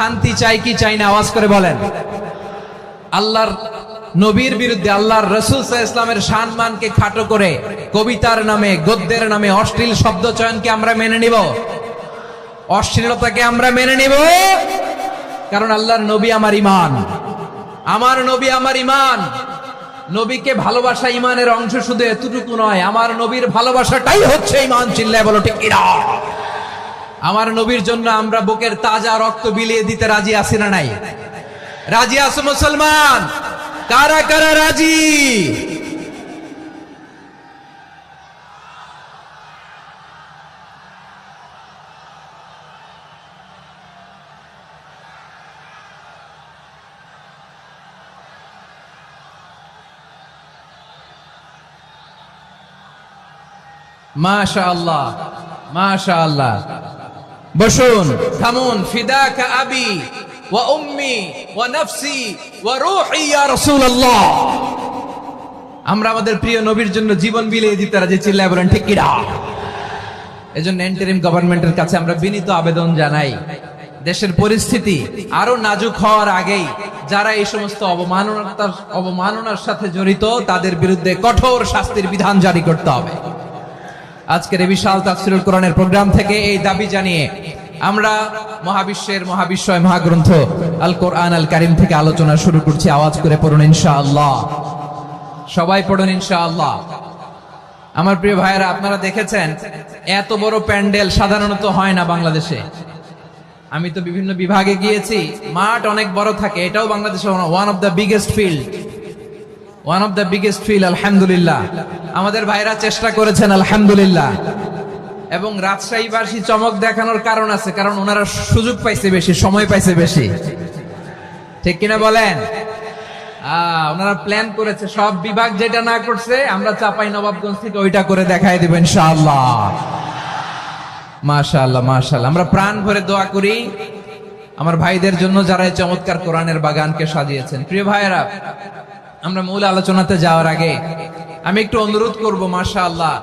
শান্তি চাই কি চাই না? আওয়াজ করে বলেন। আল্লাহর নবীর বিরুদ্ধে, আল্লাহর রাসূল সাল্লাল্লাহু আলাইহি ওয়াসাল্লামের সম্মানকে খাটো করে কবিতার নামে, গদ্যের নামে অশ্লীল শব্দ চয়নকে আমরা মেনে নিব? অশ্লীলতাকে আমরা মেনে নিব? কারণ আল্লাহর নবী আমার ঈমান, আমার নবী আমার ঈমান। নবীকে ভালোবাসা ঈমানের অংশ, শুধু এতটুকু নয়, আমার নবীর ভালোবাসাটাই হচ্ছে ঈমান। চিল্লায় বলো ঠিক কিনা? আমার নবীর জন্য আমরা বুকের তাজা রক্ত বিলিয়ে দিতে রাজি আছি না নাই? রাজি আছো মুসলমান? কারা কারা রাজি? মাশাআল্লাহ, মাশাআল্লাহ। বসুন, থামুন। ফিদাকা আবি ওয়া উম্মি ওয়া নাফসি ওয়া রূহি ইয়া রাসূলুল্লাহ। আমরা আমাদের প্রিয় নবীর জন্য জীবন বিলিয়ে দিতে রাজি। চিল্লায় বলেন ঠিক কিনা? এজন্য ইন্টারিম গভর্নমেন্টের কাছে আমরা বিনীত আবেদন জানাই, দেশের পরিস্থিতি আরো নাজুক হওয়ার আগেই যারা এই সমস্ত অবমাননার সাথে জড়িত তাদের বিরুদ্ধে কঠোর শাস্তির বিধান জারি করতে হবে। আজকের এই বিশাল তাফসীরুল কোরআনের প্রোগ্রাম থেকে এই দাবি জানিয়ে আমরা মহাবিশ্বের মহাবিশ্বয় মহাগ্রন্থ আল কোরআন আল কারীম থেকে আলোচনা শুরু করছি। আওয়াজ করে পড়ুন ইনশাআল্লাহ। সবাই পড়ুন ইনশাআল্লাহ। আমার প্রিয় ভাইয়েরা, আপনারা দেখেছেন এত বড় প্যান্ডেল সাধারণত হয় না বাংলাদেশে। আমি তো বিভিন্ন বিভাগে গিয়েছি, মাঠ অনেক বড় থাকে। এটাও বাংলাদেশে one of the biggest field, আলহামদুলিল্লাহ। আমাদের ভাইরা চেষ্টা করেছেন, আলহামদুলিল্লাহ। এবং রাজশাহীবাসী চমক দেখানোর কারণ আছে, কারণ ওনারা সুযোগ পাইছে বেশি, সময় পাইছে বেশি। ঠিক কিনা বলেন? ওনারা প্ল্যান করেছে, সব বিভাগ যেটা না করছে আমরা চাঁপাইনবাবগঞ্জ থেকে ওইটা করে দেখাই দেব ইনশাআল্লাহ। মাশাআল্লাহ, মাশাআল্লাহ। আমরা প্রাণ ভরে দোয়া করি আমার ভাইদের জন্য যারা এই চমৎকার কোরআনের বাগানকে সাজিয়েছেন। প্রিয় ভাইয়েরা, আমরা মূল আলোচনাতে যাওয়ার আগে আমি একটু অনুরোধ করব, মাশাআল্লাহ,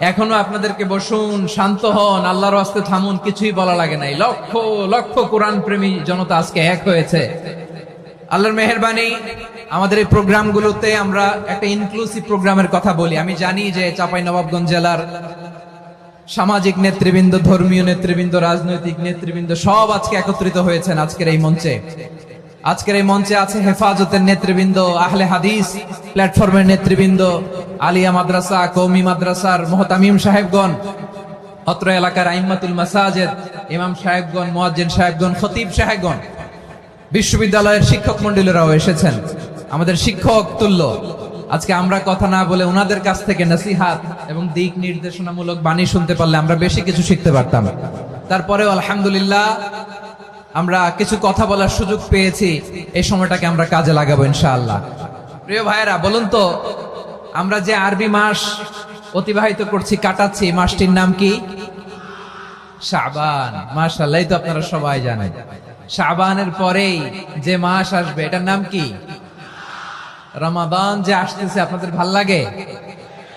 এখনো আপনাদেরকে বসুন, শান্ত হন, আল্লাহর ওয়াস্তে থামুন, কিছুই বলা লাগে নাই। লক্ষ লক্ষ কোরআন প্রেমী জনতা আজকে এক হয়েছে। আল্লাহর মেহেরবানি, আমাদের এই প্রোগ্রামগুলোতে আমরা একটা ইনক্লুসিভ প্রোগ্রামের কথা বলি। আমি জানি যে চাঁপাইনবাবগঞ্জ জেলার সামাজিক নেতৃবৃন্দ, ধর্মীয় নেতৃবৃন্দ, রাজনৈতিক নেতৃবৃন্দ সব আজকে একত্রিত হয়েছেন আজকের এই মঞ্চে। আজকের এই মঞ্চে আছে হেফাজতের নেতৃবৃন্দ, আহলে হাদিস প্ল্যাটফর্মের নেতৃবৃন্দ, আলিয়া মাদ্রাসা, কওমি মাদ্রাসার মুহতামিম সাহেবগণ, অত্র এলাকার আইম্মাতুল মাসাজিদ, ইমাম সাহেবগণ, মুয়াজ্জিন সাহেবগণ, খতিব সাহেবগণ, বিশ্ববিদ্যালয়ের শিক্ষক মণ্ডলীরাও এসেছেন। আমাদের শিক্ষক তুল্য আজকে আমরা কথা না বলে ওনাদের কাছ থেকে নসিহাত এবং দিক নির্দেশনামূলক বাণী শুনতে পারলে আমরা বেশি কিছু শিখতে পারতাম। তারপরেও আলহামদুলিল্লাহ আমরা কিছু কথা বলার সুযোগ পেয়েছি। এই সময়টাকে আমরা কাজে লাগাবো ইনশাআল্লাহ। প্রিয় ভাইয়েরা, বলুন তো, আমরা যে আরবি মাস অতিবাহিত করছি, কাটাচ্ছি, মাসটির নাম কি? শাবান। মাশাআল্লাহ, এই তো আপনারা সবাই জানেন। শাবানের পরেই যে মাস আসবে এটার নাম কি? রমাদান। যে আসতেছে, আপনাদের ভাল লাগে?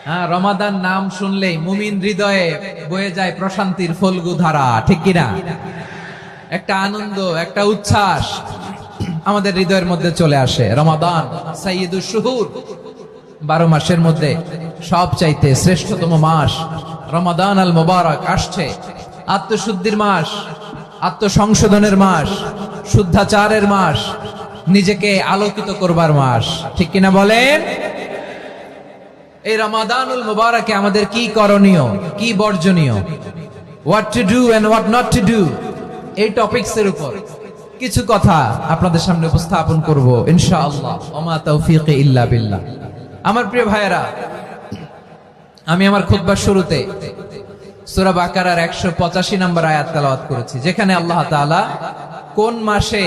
হ্যাঁ, রমাদান নাম শুনলেই মুমিন হৃদয়ে বয়ে যায় প্রশান্তির ফল্গু ধারা। ঠিক কিনা? একটা আনন্দ, একটা উচ্ছ্বাস আমাদের হৃদয়ের মধ্যে চলে আসে। রমাদান সাইয়্যিদুশ শুহুর, 12 মাসের মধ্যে সবচাইতে শ্রেষ্ঠতম মাস রমাদান আল মুবারক আসছে। আত্মশুদ্ধির মাস, আত্মসংশোধনের মাস, শুদ্ধাচারের মাস, নিজেকে আলোকিত করবার মাস। ঠিক কিনা বলেন? এই রমাদানুল মুবারকে আমাদের কি করণীয়, কি বর্জনীয়, what to do and what not to do, এই টপিকসের উপর কিছু কথা আপনাদের সামনে উপস্থাপন করব ইনশাআল্লাহ। ওমা তাওফীকি ইল্লা বিল্লাহ। আমার প্রিয় ভাইয়েরা, আমি আমার খুতবার শুরুতে সূরা বাকারার 185 নম্বর আয়াত তেলাওয়াত করেছি, যেখানে আল্লাহ তাআলা কোন মাসে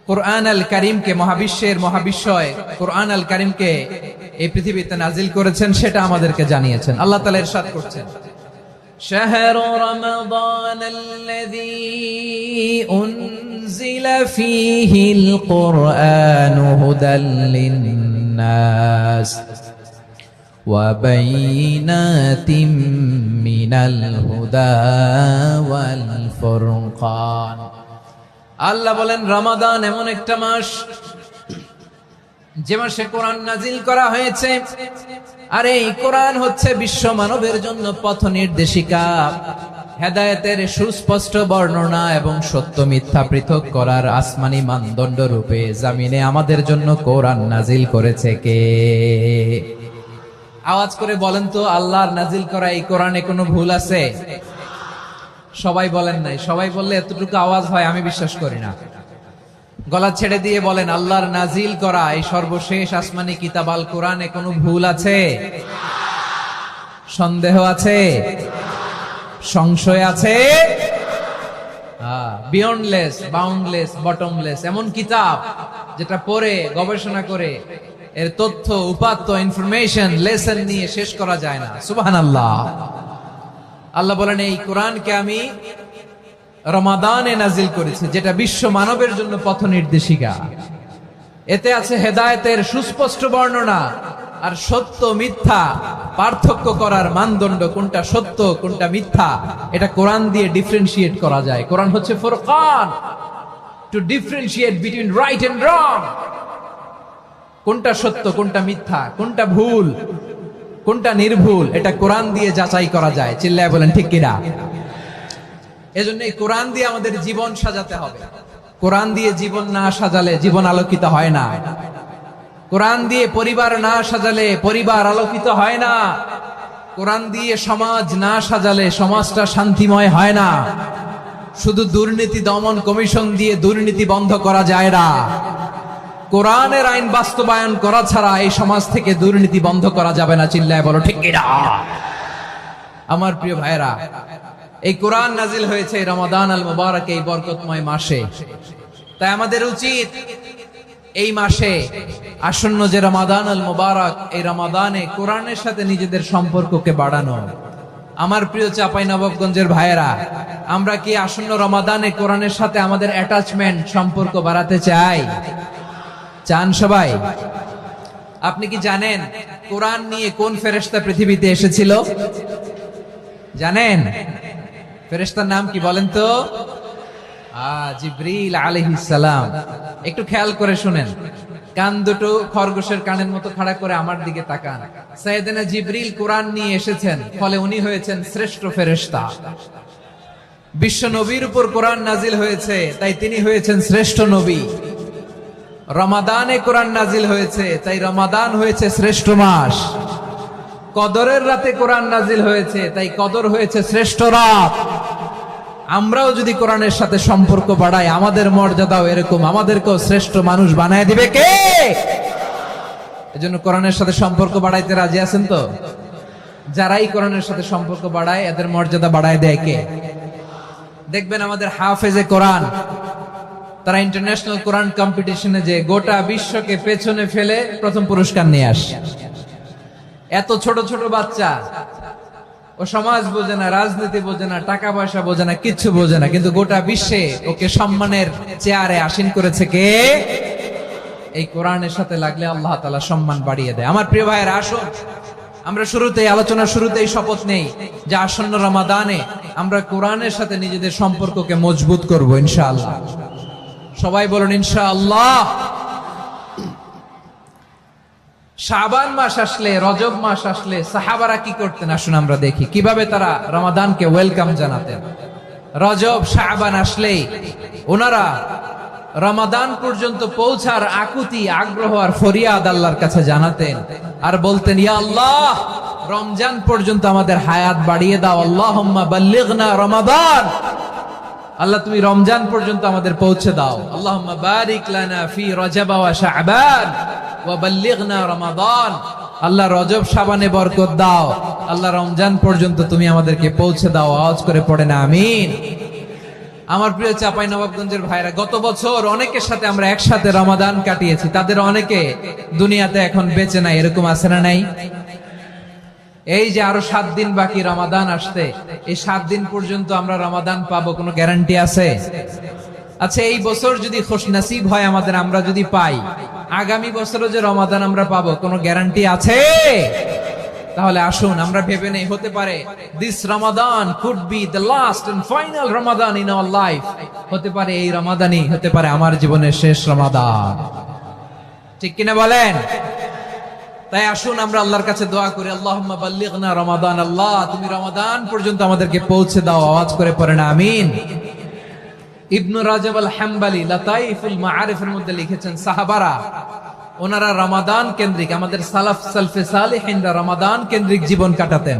কোরআন আল কারীমকে, মহাবিশ্বের মহাবিশ্বয় কোরআন আল কারীমকে এই পৃথিবীতে নাজিল করেছেন সেটা আমাদেরকে জানিয়েছেন। আল্লাহ তাআলা ইরশাদ করছেন, شهر رمضان الذي أنزل فيه القرآن هدى للناس وبينات من الهدى والفرقان আল্লাহ বলেন রমাদান এমন একটা মাস যে মাসে কোরআন নাজিল করা হয়েছে, আর এই কোরআন হচ্ছে বিশ্ব মানবের জন্য পথ নির্দেশিকা, হেদায়েতের সুস্পষ্ট বর্ণনা এবং সত্য মিথ্যা পৃথক করার আসমানি মানদণ্ড রূপে জামিনে আমাদের জন্য কোরআন নাজিল করেছে কে? আওয়াজ করে বলেন তো, আল্লাহর নাজিল করা এই কোরআনে কোনো ভুল আছে? সবাই বলেন নাই। সবাই বললে এতটুকু আওয়াজ হয় আমি বিশ্বাস করি না। গলা ছেড়ে দিয়ে বলেন, আল্লাহর নাজিল করা এই সর্বশেষ আসমানি কিতাব আল কোরআনে কোনো ভুল আছে? সন্দেহ আছে? সংশয় আছে? বিয়ন্ডলেস, বাউন্ডলেস, বটমলেস এমন কিতাব যেটা পড়ে গবেষণা করে এর তথ্য, উপাত্ত, ইনফরমেশন, লেসন নিয়ে শেষ করা যায় না। সুবহানাল্লাহ। আল্লাহ বলেন এই কোরআনকে আমি রমাদানে নাজিল করেছি, যেটা বিশ্ব মানবের জন্য পথ নির্দেশিকা। এতে আছে হেদায়েতের সুস্পষ্ট বর্ণনা আর সত্য মিথ্যা পার্থক্য করার মানদণ্ড, কোনটা সত্য কোনটা মিথ্যা এটা কোরআন দিয়ে ডিফারেন্সিয়েট করা যায়। কোরআন হচ্ছে Furqan, to differentiate between right and wrong. কোনটা সত্য কোনটা মিথ্যা, কোনটা ভুল কোনটা নির্ভুল, এটা কোরআন দিয়ে যাচাই করা যায়। চিল্লায় বলেন ঠিক কিনা? এজন্য এই কোরআন দিয়ে আমাদের জীবন সাজাতে হবে। কোরআন দিয়ে জীবন না সাজালে জীবন আলোকিত হয় না। কোরআন দিয়ে পরিবার না সাজালে পরিবার আলোকিত হয় না। কোরআন দিয়ে সমাজ না সাজালে সমাজটা শান্তিময় হয় না। শুধু দুর্নীতি দমন কমিশন দিয়ে দুর্নীতি বন্ধ করা যায় না। কোরআনের আইন বাস্তবায়ন করা ছাড়া এই সমাজ থেকে দুর্নীতি বন্ধ করা যাবে না। চিল্লায় বলো ঠিক কিনা? আমার প্রিয় ভাইরা, এই কোরআন নাজিল হয়েছে রমাদান আল মুবারক, এই বরকতময় মাসে। তাই আমাদের উচিত এই মাসে আসন্ন যে রমাদান আল মুবারক, এই রমাদানে কোরআনের সাথে নিজেদের সম্পর্ককে বাড়ানো। আমার প্রিয় চাঁপাইনবাবগঞ্জের ভাইয়েরা, আমরা কি আসন্ন রমাদানে কোরআনের সাথে আমাদের অ্যাটাচমেন্ট, সম্পর্ক বাড়াতে চাই? চান সবাই? আপনি কি জানেন কোরআন নিয়ে কোন ফেরেশতা পৃথিবীতে এসেছিল? জানেন? ফেরেশতার নাম কি বলেন তো? জিবরিল আলাইহিস সালাম। একটু খেয়াল করে শুনেন, কান দুটো খরগোশের কানের মতো খাড়া করে আমার দিকে তাকান। সাইয়েদনা জিবরিল কোরআন নিয়ে এসেছেন, ফলে উনি হয়েছেন শ্রেষ্ঠ ফেরেশতা। বিশ্ব নবীর উপর কোরআন নাজিল হয়েছে, তাই তিনি হয়েছেন শ্রেষ্ঠ নবী। রমাদানে কোরআন নাজিল হয়েছে, তাই রমাদান হয়েছে শ্রেষ্ঠ মাস। কদরের রাতে কোরআন নাজিল হয়েছে, তাই কদর হয়েছে শ্রেষ্ঠ রাত। আমরাও যদি কোরআনের সাথে সম্পর্ক বাড়াই, আমাদের মর্যাদাও এরকম, আমাদেরকেও শ্রেষ্ঠ মানুষ বানায় দিবে কে? এজন্য কোরআনের সাথে সম্পর্ক বাড়াইতে রাজি আছেন তো? যারাই কোরআনের সাথে সম্পর্ক বাড়ায় এদের মর্যাদা বাড়ায় দেয় কে? দেখবেন আমাদের হাফেজে কোরআন, তারা ইন্টারন্যাশনাল কোরআন কম্পিটিশনে যে গোটা বিশ্বকে পেছনে ফেলে প্রথম পুরস্কার নিয়ে আসে। এত ছোট ছোট বাচ্চা, ও সমাজ বোঝে না, রাজনীতি বোঝে না, টাকা পয়সা বোঝে না, কিচ্ছু বোঝে না, কিন্তু গোটা বিশ্বে ওকে সম্মানের চেয়ারে আসীন করেছে কে? এই কোরআনের সাথে লাগলে আল্লাহ তাআলা সম্মান বাড়িয়ে দেয়। আমার প্রিয় ভাইয়েরা, আসুন আমরা শুরুতেই, আলোচনার শুরুতেই শপথ নেই যে আসন্ন রমাদানে আমরা কোরআনের সাথে নিজেদের সম্পর্ককে মজবুত করব ইনশাআল্লাহ। সবাই বলুন ইনশাআল্লাহ। শাবান মাস আসলে, রজব মাস আসলে সাহাবারা কি করতেন? আসুন আমরা দেখি কিভাবে তারা রমাদানকে ওয়েলকাম জানাতেন। রজব শাবান আসলেই ওনারা রমাদান পর্যন্ত পৌঁছার আকুতি, আগ্রহ আর ফরিয়াদ আল্লাহর কাছে জানাতেন আর বলতেন, ইয়া আল্লাহ, রমজান পর্যন্ত আমাদের হায়াত বাড়িয়ে দাও। আল্লাহুম্মা বাল্লিগনা রমাদান। আল্লাহ তুমি রমজান পর্যন্ত আমাদের পৌঁছে দাও। আল্লাহুম্মা বারিক লানা ফি রজব ওয়া শাবান ওয়া বাল্লিগনা রমাদান। আল্লাহ রজব শাবানে বরকত দাও, আল্লাহ রমজান পর্যন্ত তুমি আমাদেরকে পৌঁছে দাও। আওয়াজ করে পড়েন আমিন। আমার প্রিয় চাঁপাইনবাবগঞ্জের ভাইরা, গত বছর অনেকের সাথে আমরা একসাথে রমাদান কাটিয়েছি, তাদের অনেকে দুনিয়াতে এখন বেঁচে নাই, এরকম আছে না নাই? এই যে আরো 7 দিন বাকি রমাদান আসতে, এই 7 দিন পর্যন্ত আমরা রমাদান পাবো, কোনো গ্যারান্টি আছে? আচ্ছা, এই বছর যদি খুশনসিব হয় আমাদের, আমরা যদি পাই, আগামী বছরও যে রমাদান আমরা পাবো, কোনো গ্যারান্টি আছে? তাহলে আসুন আমরা ভেবে নেই, হতে পারে this Ramadan could be the last and final Ramadan in our life. হতে পারে এই রমাদানই হতে পারে আমার জীবনের শেষ রমাদান। ঠিক কিনা বলেন? তাই আসুন আমরা আল্লাহর কাছে দোয়া করি, আল্লাহুম্মা বাল্লিগনা রমাদান। আল্লাহ তুমি রমাদান পর্যন্ত আমাদেরকে পৌঁছে দাও। আওয়াজ করে পড়েন আমিন। ইবনু রাজব আল হাম্বলি লাতাইফুল মাআরিফের মধ্যে লিখেছেন, সাহাবারা ওনারা রমাদান কেন্দ্রিক, আমাদের সালাফ সালফে সালেহিনরা রমাদান কেন্দ্রিক জীবন কাটাতেন।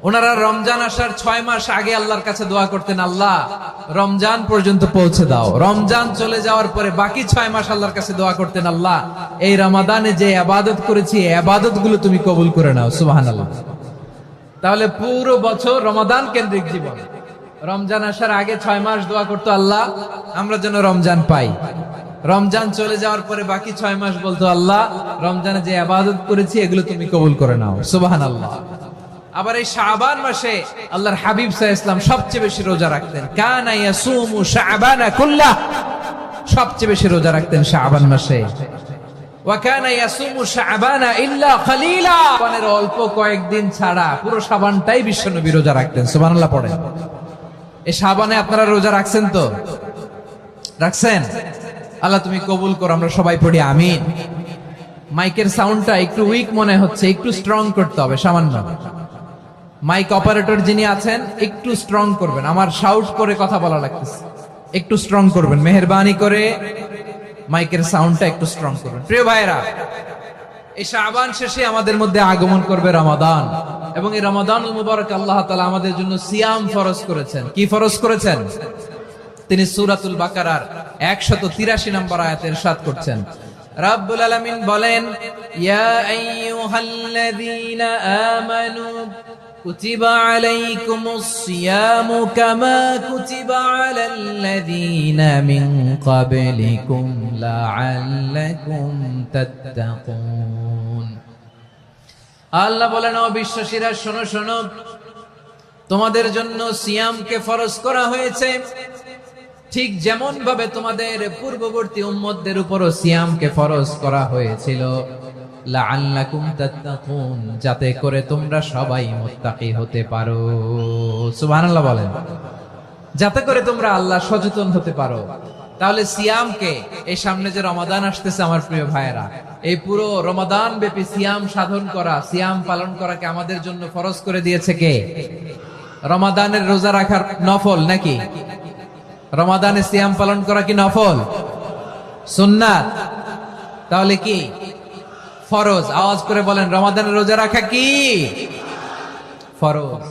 ওনারা রমজান আসার 6 মাস আগে আল্লাহর কাছে দোয়া করতেন, আল্লাহ রমজান পর্যন্ত পৌঁছে দাও। রমজান চলে যাওয়ার পরে বাকি 6 মাস আল্লাহর কাছে দোয়া করতেন, আল্লাহ এই রমাদানে যে ইবাদত করেছি এই ইবাদত গুলো তুমি কবুল করে নাও। সুবহানাল্লাহ। তাহলে পুরো বছর রমাদান কেন্দ্রিক জীবন। রমজান আসার আগে 6 মাস দোয়া করতো, আল্লাহ আমরা যেন রমজান পাই। রমজান চলে যাওয়ার পরে বাকি 6 মাস বলতো, আল্লাহ রমজানে যে ইবাদত করেছি এগুলো তুমি কবুল করে নাও। সুবহানাল্লাহ। আবার এই শাবান মাসে আল্লাহর হাবিব সাল্লাল্লাহু আলাইহি ওয়াসাল্লাম সবচেয়ে বেশি রোজা রাখতেন। কানা ইয়াসুমু শাবানা কুল্লাহ, সবচেয়ে বেশি রোজা রাখতেন শাবান মাসে। ওয়া কানা ইয়াসুমু শাবানা ইল্লা কলিলা, শাবানের অল্প কয়েকদিন ছাড়া পুরো শাবানটাই বিশ্বনবী রোজা রাখতেন। সুবহানাল্লাহ পড়েন। এই শাবানে আপনারা রোজা রাখছেন তো? রাখছেন? আল্লাহ তুমি কবুল করো। আমরা সবাই পড়ি আমিন। মাইকের সাউন্ডটা একটু উইক মনে হচ্ছে, একটু স্ট্রং করতে হবে সামান্য। মাইক অপারেটর যিনি আছেন একটু স্ট্রং করবেন, আমার শাউট করে কথা বলা লাগতেছে, একটু স্ট্রং করবেন মেহেরবানি করে। মাইকের সাউন্ডটা একটু স্ট্রং করবেন। প্রিয় ভাইরা, এই শাবান শেষে আমাদের মধ্যে আগমন করবে রমাদান, এবং এই রমাদানুল মুবারক আল্লাহ তাআলা আমাদের জন্য সিয়াম ফরজ করেছেন। কি ফরজ করেছেন? তিনি সূরাতুল বাকারার 183 নম্বর আয়াতে ইরশাদ করছেন, রাব্বুল আলামিন বলেন, ইয়া আইয়ুহাল্লাযীনা আমানু কুতিবা আলাইকুমুস সিয়ামু কামা কুতিবা আলাল্লাযীনা মিন ক্বাবলিকুম লাআল্লাকুম তাত্তাকুন। আল্লাহ বলেন, ও বিশ্বাসীরা শোনো শোনো, তোমাদের জন্য সিয়ামকে ফরজ করা হয়েছে, ঠিক যেমন ভাবে তোমাদের পূর্ববর্তী উম্মতদের উপরও সিয়ামকে ফরজ করা হয়েছিল, লাআল্লাকুম তাত্তাকুন, যাতে করে তোমরা সবাই মুত্তাকি হতে পারো। সুবহানাল্লাহ বলেন, যাতে করে তোমরা আল্লাহ সচেতন হতে পারো। তাহলে সিয়ামকে, এই সামনে যে রমাদান আসতেছে আমার প্রিয় ভাইয়েরা, এই পুরো রমাদান ব্যাপী সিয়াম সাধন করা, সিয়াম পালন করাকে আমাদের জন্য ফরজ করে দিয়েছে কে? রমাদানের রোজা রাখার নফল নাকি? রমাদানে সিয়াম পালন করা কি নফল? সুন্নাত? তাহলে কি ফরজ? আওয়াজ করে বলেন, রমাদানের রোজা রাখা কি ফরজ?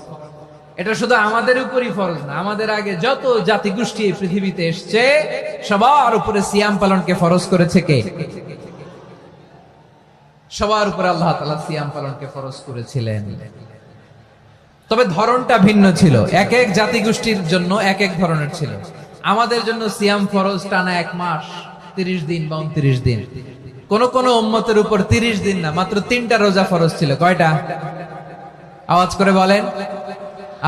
এটা শুধু আমাদের উপরই ফরজ না, আমাদের আগে যত জাতিগোষ্ঠী এই পৃথিবীতে এসছে সবার উপরে সিয়াম পালনকে ফরজ করেছে কে? সবার উপরে আল্লাহ তাআলা সিয়াম পালনকে ফরজ করেছিলেন। তবে ধরনটা ভিন্ন ছিল, এক এক জাতিগোষ্ঠীর জন্য এক এক ধরনের ছিল। আমাদের জন্য সিয়াম ফরজ টানা 1 মাস 30 দিন বা 29 দিন। কোন কোন উম্মতের উপর 30 দিন না, মাত্র 3টা রোজা ফরজ ছিল। কয়টা? আওয়াজ করে বলেন।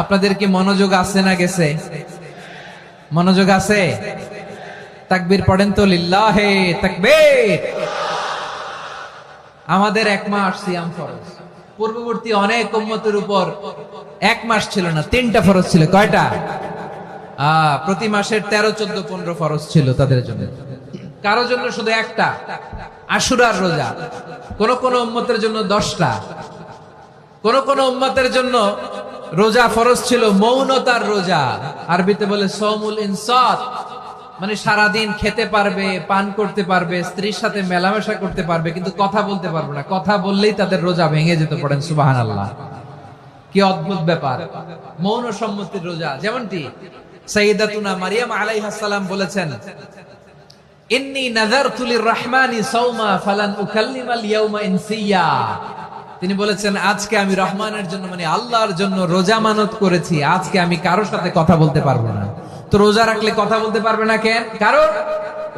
আপনাদের কি মনোযোগ আছে না গেছে? মনোযোগ আছে? তাকবীর পড়েন তো, লিল্লাহে তাকবীর। আমাদের 1 মাস সিয়াম ফরজ। পূর্ববর্তী অনেক উম্মতের উপর 1 মাস ছিল না, 3টা ফরজ ছিল। কয়টা? প্রতি মাসের 13, 14, 15 ফরজ ছিল তাদের জন্য। কারো জন্য শুধু একটা, আশুরার রোজা। কোন কোন উম্মতের জন্য 10টা। কোন কোন উম্মতের জন্য রোজা ফরজ ছিল মৌনতার রোজা, আরবিতে বলে সওমুল ইনসাত, মানে সারাদিন খেতে পারবে, পান করতে পারবে, স্ত্রীর সাথে মেলামেশা করতে পারবে, কিন্তু কথা বলতে পারবে না। কথা বললেই তাদের রোজা ভেঙে যেত। পড়েন সুবহানাল্লাহ। কি অদ্ভুত ব্যাপার! মৌন সম্মতির রোজা। যেমনটি সাইয়্যিদাতুনা মারিয়াম আলাইহাস সালাম বলেছেন, ইন্নী নাযারতু লির-রাহমানি সাওমা ফালান উকাল্লিমাল ইয়াওমা ইনসিয়া। তিনি বলেছেন, আজকে আমি রহমানের জন্য, মানে আল্লাহর জন্য রোজা মানত করেছি, আজকে আমি কারোর সাথে কথা বলতে পারবো না। তো রোজা রাখলে কথা বলতে পারবে না কেন? কারণ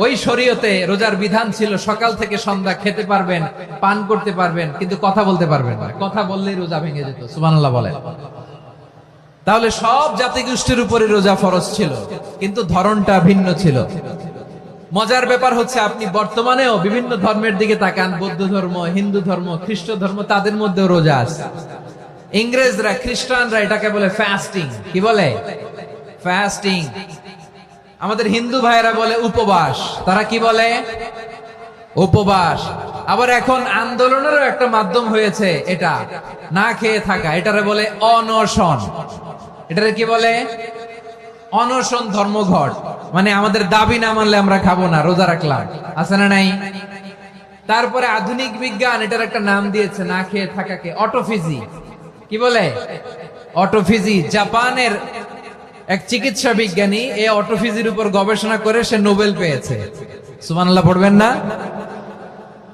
ওই শরীয়তে রোজার বিধান ছিল সকাল থেকে সন্ধ্যা খেতে পারবেন, পান করতে পারবেন, কিন্তু কথা বলতে পারবেন না। কথা বললেই রোজা ভেঙে যেত। সুবহানাল্লাহ বলেন। তাহলে সব জাতিগোষ্ঠীর উপরে রোজা ফরজ ছিল, কিন্তু ধরনটা ভিন্ন ছিল। মজার ব্যাপার হচ্ছে আপনি বর্তমানেও বিভিন্ন ধর্মের দিকে তাকান, বৌদ্ধ ধর্ম, হিন্দু ধর্ম, খ্রিস্ট ধর্ম, তাদের মধ্যেও রোজা আছে। ইংরেজরা, খ্রিস্টানরা এটাকে বলে ফাস্টিং। কি বলে? ফাস্টিং। আমাদের হিন্দু ভাইয়েরা বলে উপবাস। তারা কি বলে? উপবাস। আবার এখন আন্দোলনেরও একটা মাধ্যম হয়েছে এটা, না খেয়ে থাকা। এটারে বলে অনশন। এটারে কি বলে? অনশন ধর্মঘট। মানে আমাদের দাবি না মানলে আমরা খাবো না, রোজা রাখলাম। আছে না নাই? তারপরে আধুনিক বিজ্ঞান এটার একটা নাম দিয়েছে না খেয়ে থাকাকে, অটোফিজি। কি বলে? অটোফিজি। জাপানের এক চিকিৎসা বিজ্ঞানী এই অটোফিজির উপর গবেষণা করে সে নোবেল পেয়েছে। সুবহানাল্লাহ পড়বেন না?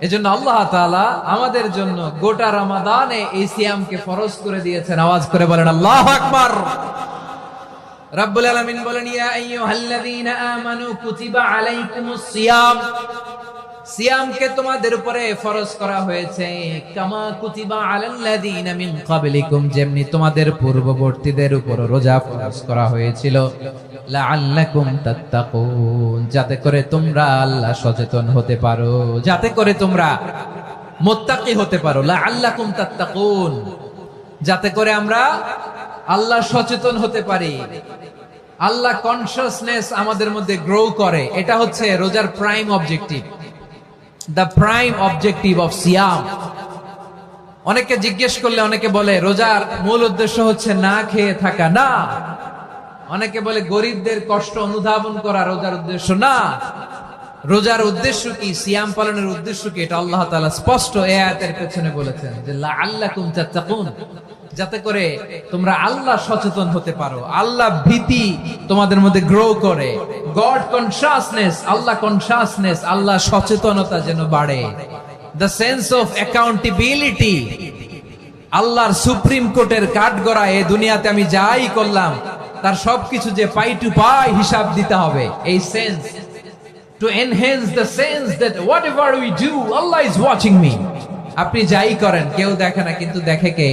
এজন্য আল্লাহ তাআলা আমাদের জন্য গোটা রমাদানে এই সিয়ামকে ফরজ করে দিয়েছেন। আওয়াজ করে বলেন আল্লাহু আকবার। রব্বুল আলামিন বলেন, ইয়া আইয়ুহাল্লাযীনা আমানু কুতিবা আলাইকুমুস সিয়াম। সিয়ামকে তোমাদের উপরে ফরজ করা হয়েছে, কামা কুতিবা আলাল্লাযীনা মিন ক্বাবলিকুম, যেমনি তোমাদের পূর্ববর্তীদের উপর রোজা ফরজ করা হয়েছিল, লাআল্লাকুম তাত্তাকুন, যাতে করে তোমরা আল্লাহ সচেতন হতে পারো, যাতে করে তোমরা মুত্তাকি হতে পারো। লাআল্লাকুম তাত্তাকুন, যাতে করে আমরা আল্লাহ সচেতন হতে পারি, আল্লাহ কনসিয়াসনেস আমাদের মধ্যে গ্রো করে। এটা হচ্ছে রোজার prime objective, the prime objective of সিয়াম। অনেকে জিজ্ঞেস করলে অনেকে বলে রোজার মূল উদ্দেশ্য হচ্ছে না খেয়ে থাকা। না। অনেকে বলে গরিবদের কষ্ট অনুধাবন করা রোজার উদ্দেশ্য। না। রোজার উদ্দেশ্য কি? সিয়াম পালনের উদ্দেশ্য কি? এটা আল্লাহ তাআলা স্পষ্ট এই আয়াতের পেছনে বলেছেন যে লাআল্লাকুম তাত্তাকুন, যাতে করে তোমরা আল্লাহ সচেতন হতে পারো, আল্লাহ ভীতি তোমাদের মধ্যে গ্রো করে, গড কনসিয়াসনেস, আল্লাহ কনসিয়াসনেস, আল্লাহ সচেতনতা যেন বাড়ে, দ্য সেন্স অফ অ্যাকাউন্টেবিলিটি। আল্লাহর সুপ্রিম কোর্টের কাঠগড়া এই দুনিয়াতে আমি যাই করলাম তার সবকিছু যে পাই টু পাই হিসাব দিতে হবে, এই sense, to enhance the sense that whatever we do Allah is watching me. আপনি যাই করেন কেউ দেখে না, কিন্তু দেখে কে?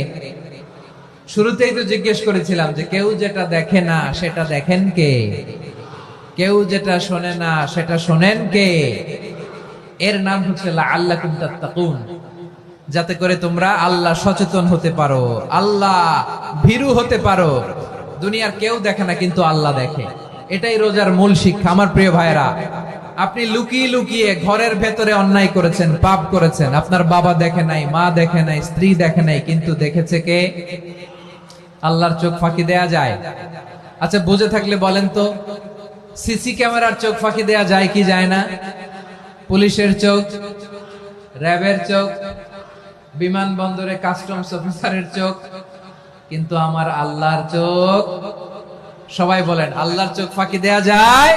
শুরুতেই তো জিজ্ঞেস করেছিলাম যে কেউ যেটা দেখে না সেটা দেখেন কে? কেউ যেটা শোনে না সেটা শোনেন কে? এর নাম হচ্ছে লাআল্লাকুম তাত্তাকুন, যাতে করে তোমরা আল্লাহ সচেতন হতে পারো, আল্লাহ ভীরু হতে পারো। দুনিয়ার কেউ দেখে না, কিন্তু আল্লাহ দেখে। এটাই রোজার মূল শিক্ষা। আমার প্রিয় ভাইরা, আপনি লুকিয়ে লুকিয়ে ঘরের ভেতরে অন্যায় করেছেন, পাপ করেছেন, আপনার বাবা দেখে নাই, মা দেখে নাই, স্ত্রী দেখে নাই, কিন্তু দেখেছে কে? আল্লাহর চোখ ফাঁকি দেয়া যায়? আচ্ছা, বুঝে থাকলে বলেন তো, সিসি ক্যামেরার চোখ ফাঁকি দেয়া যায় কি যায় না? পুলিশের চোখ, র্যাবের চোখ, বিমানবন্দরে কাস্টমস অফিসারের চোখ, কিন্তু আমার আল্লাহর চোখ? সবাই বলেন, আল্লাহর চোখ ফাঁকি দেয়া যায়?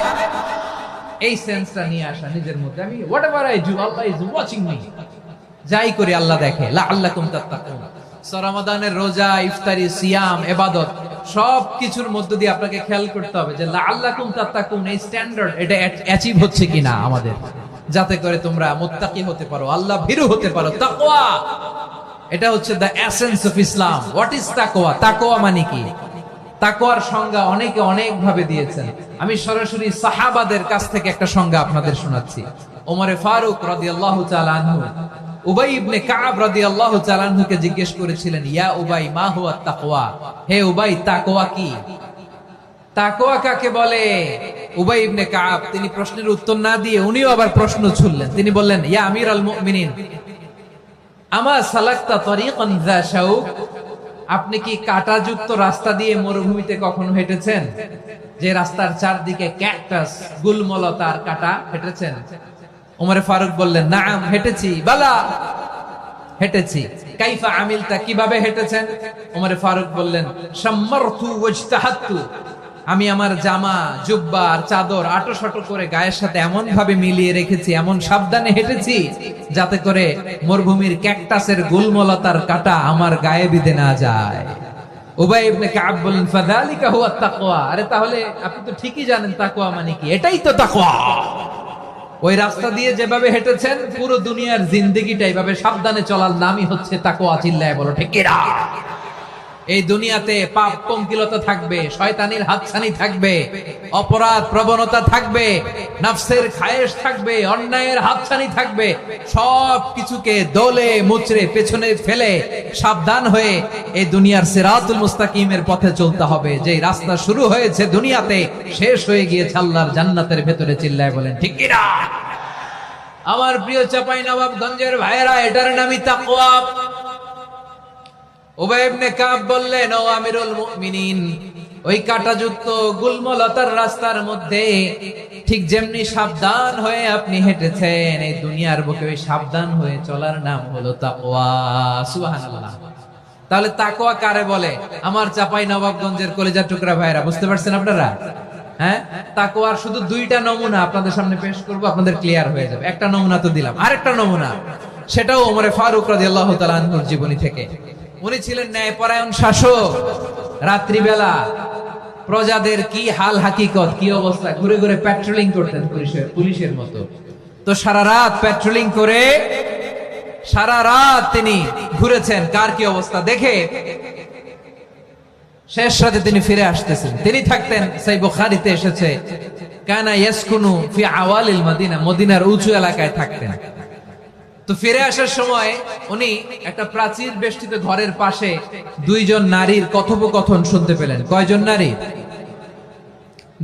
এই সেন্সটা নিয়ে আসা নিজের মধ্যে, আমি whatever I do Allah is watching me, যাই করি আল্লাহ দেখে। লাআল্লাকুম তাত্তাকুন। রমাদানের রোজা, ইফতারি, সিয়াম, ইবাদত সব কিছুর মধ্য দিয়ে আপনাকে খেয়াল করতে হবে যে লাআল্লাকুম তাত্তাকুন এই স্ট্যান্ডার্ড এটা অ্যাচিভ হচ্ছে কিনা আমাদের, যাতে করে তোমরা মুত্তাকি হতে পারো, আল্লাহ ভীরু হতে পারো। তাকওয়া, এটা হচ্ছে the essence of Islam. What is তাকওয়া? তাকওয়া মানে কি? তাকওয়ার সংজ্ঞা অনেকে অনেক ভাবে দিয়েছেন। আমি সরাসরি সাহাবাদের কাছ থেকে একটা সংজ্ঞা আপনাদের শোনাচ্ছি। ওমরে ফারুক রাদিয়াল্লাহু তাআলা আনহু উবাই ইবনে কাব রাদিয়াল্লাহু তাআলা আনহুকে জিজ্ঞেস করেছিলেন, ইয়া উবাই মা হুয়া তাকওয়া? হে উবাই, তাকওয়া কি? তাকওয়া কাকে বলে? উবাই ইবনে কাব তিনি প্রশ্নের উত্তর না দিয়ে উনিও আবার প্রশ্ন ছুড়লেন। তিনি বললেন, ইয়া আমিরাল মুমিনিন, আমা সালাকতা তরিকান যা শাউক? আপনি কি কাঁটাযুক্ত রাস্তা দিয়ে মরুভূমিতে কখনো হেঁটেছেন? যে রাস্তার চারদিকে ক্যাকটাস, গুলমলতার কাঁটা, হেঁটেছেন? ওমরে ফারুক বললেন, নাম, হেঁটেছি। বালা, হেঁটেছি। কাইফা আমিলতা, কিভাবে হেঁটেছেন? ওমরে ফারুক বললেন, শাম্মারতু ওয়াজতাহাতু, আমি আমার জামা, জুব্বা আর চাদর আটোসাটো করে গায়ের সাথে এমন ভাবে মিলিয়ে রেখেছি, এমন সাবধানে হেঁটেছি যাতে করে মরুভূমির ক্যাকটাসের গুলমলতার কাঁটা আমার গায়ে বিঁধে না যায়। উবাই ইবনে কাব বলেন, ফাযালিকা হুয়া তাকওয়া। আরে তাহলে আপনি তো ঠিকই জানেন তাকওয়া মানে কি। এটাই তো তাকওয়া। ওই রাস্তা দিয়ে যেভাবে হেঁটেছেন, পুরো দুনিয়ার জিন্দেগিটা এইভাবে সাবধানে চলার নামই হচ্ছে তাকওয়া। চিল্লায় বলো ঠিক কিনা? এই দুনিয়াতে পাপ পঙ্কিলতা থাকবে, শয়তানির হাতছানি থাকবে, অপরাধ প্রবণতা থাকবে, নফসের খায়েশ থাকবে, অন্যায়ের হাতছানি থাকবে। সব কিছুকে দলে মুচড়ে পেছনে ফেলে সাবধান হয়ে এই দুনিয়ার সিরাতুল মুস্তাকিমের পথে চলতে হবে। যে রাস্তা শুরু হয়েছে দুনিয়াতে, শেষ হয়ে গিয়েছে আল্লাহর জান্নাতের ভেতরে। চিল্লায় বলেন ঠিক কি না? আমার প্রিয় চাঁপাইনবাবগঞ্জের ভাইয়েরা, এটার নামই তাকওয়া। উবাই ইবনে কাব বললেন, ও আমিরুল মুমিনিন, ওই কাঁটাযুক্ত গুলমলতার রাস্তার মধ্যে ঠিক যেমনি সাবধান হয়ে আপনি হেঁটেছেন, এই দুনিয়ার বুকে ওই সাবধান হয়ে চলার নাম হলো তাকওয়া। সুবহানাল্লাহ। তাহলে তাকওয়া কারে বলে? আমার চাঁপাইনবাবগঞ্জের কলিজার টুকরা ভাইয়েরা, বুঝতে পারছেন আপনারা? হ্যাঁ, তাকওয়ার শুধু দুইটা নমুনা আপনাদের সামনে পেশ করব, আপনাদের ক্লিয়ার হয়ে যাবে। একটা নমুনা তো দিলাম, আরেকটা নমুনা, সেটাও ওমরে ফারুক রাদিয়াল্লাহু তাআলা আনহুর জীবনী থেকে। উনি ছিলেন ন্যায়পরায়ণ শাসক। রাত্রিবেলা প্রজাদের কি হাল হাকিকত, কি অবস্থা, ঘুরে ঘুরে প্যাট্রোলিং করতেন পুলিশের মতো। তো সারা রাত প্যাট্রোলিং করে সারা রাত তিনি ঘুরেছেন কার কি অবস্থা দেখে। শেষ রাতে তিনি ফিরে আসতেছেন। তিনি থাকতেন, সেই বুখারীতে এসেছে, কানা ইয়াসকুনু ফি আওয়ালিল মদিনা, মদিনার উঁচু এলাকায় থাকতেন। তো ফিরে আসার সময় উনি একটা প্রাচীর বেষ্টিত ঘরের পাশে দুইজন নারীর কথোপকথন শুনতে পেলেন। কয়জন নারী?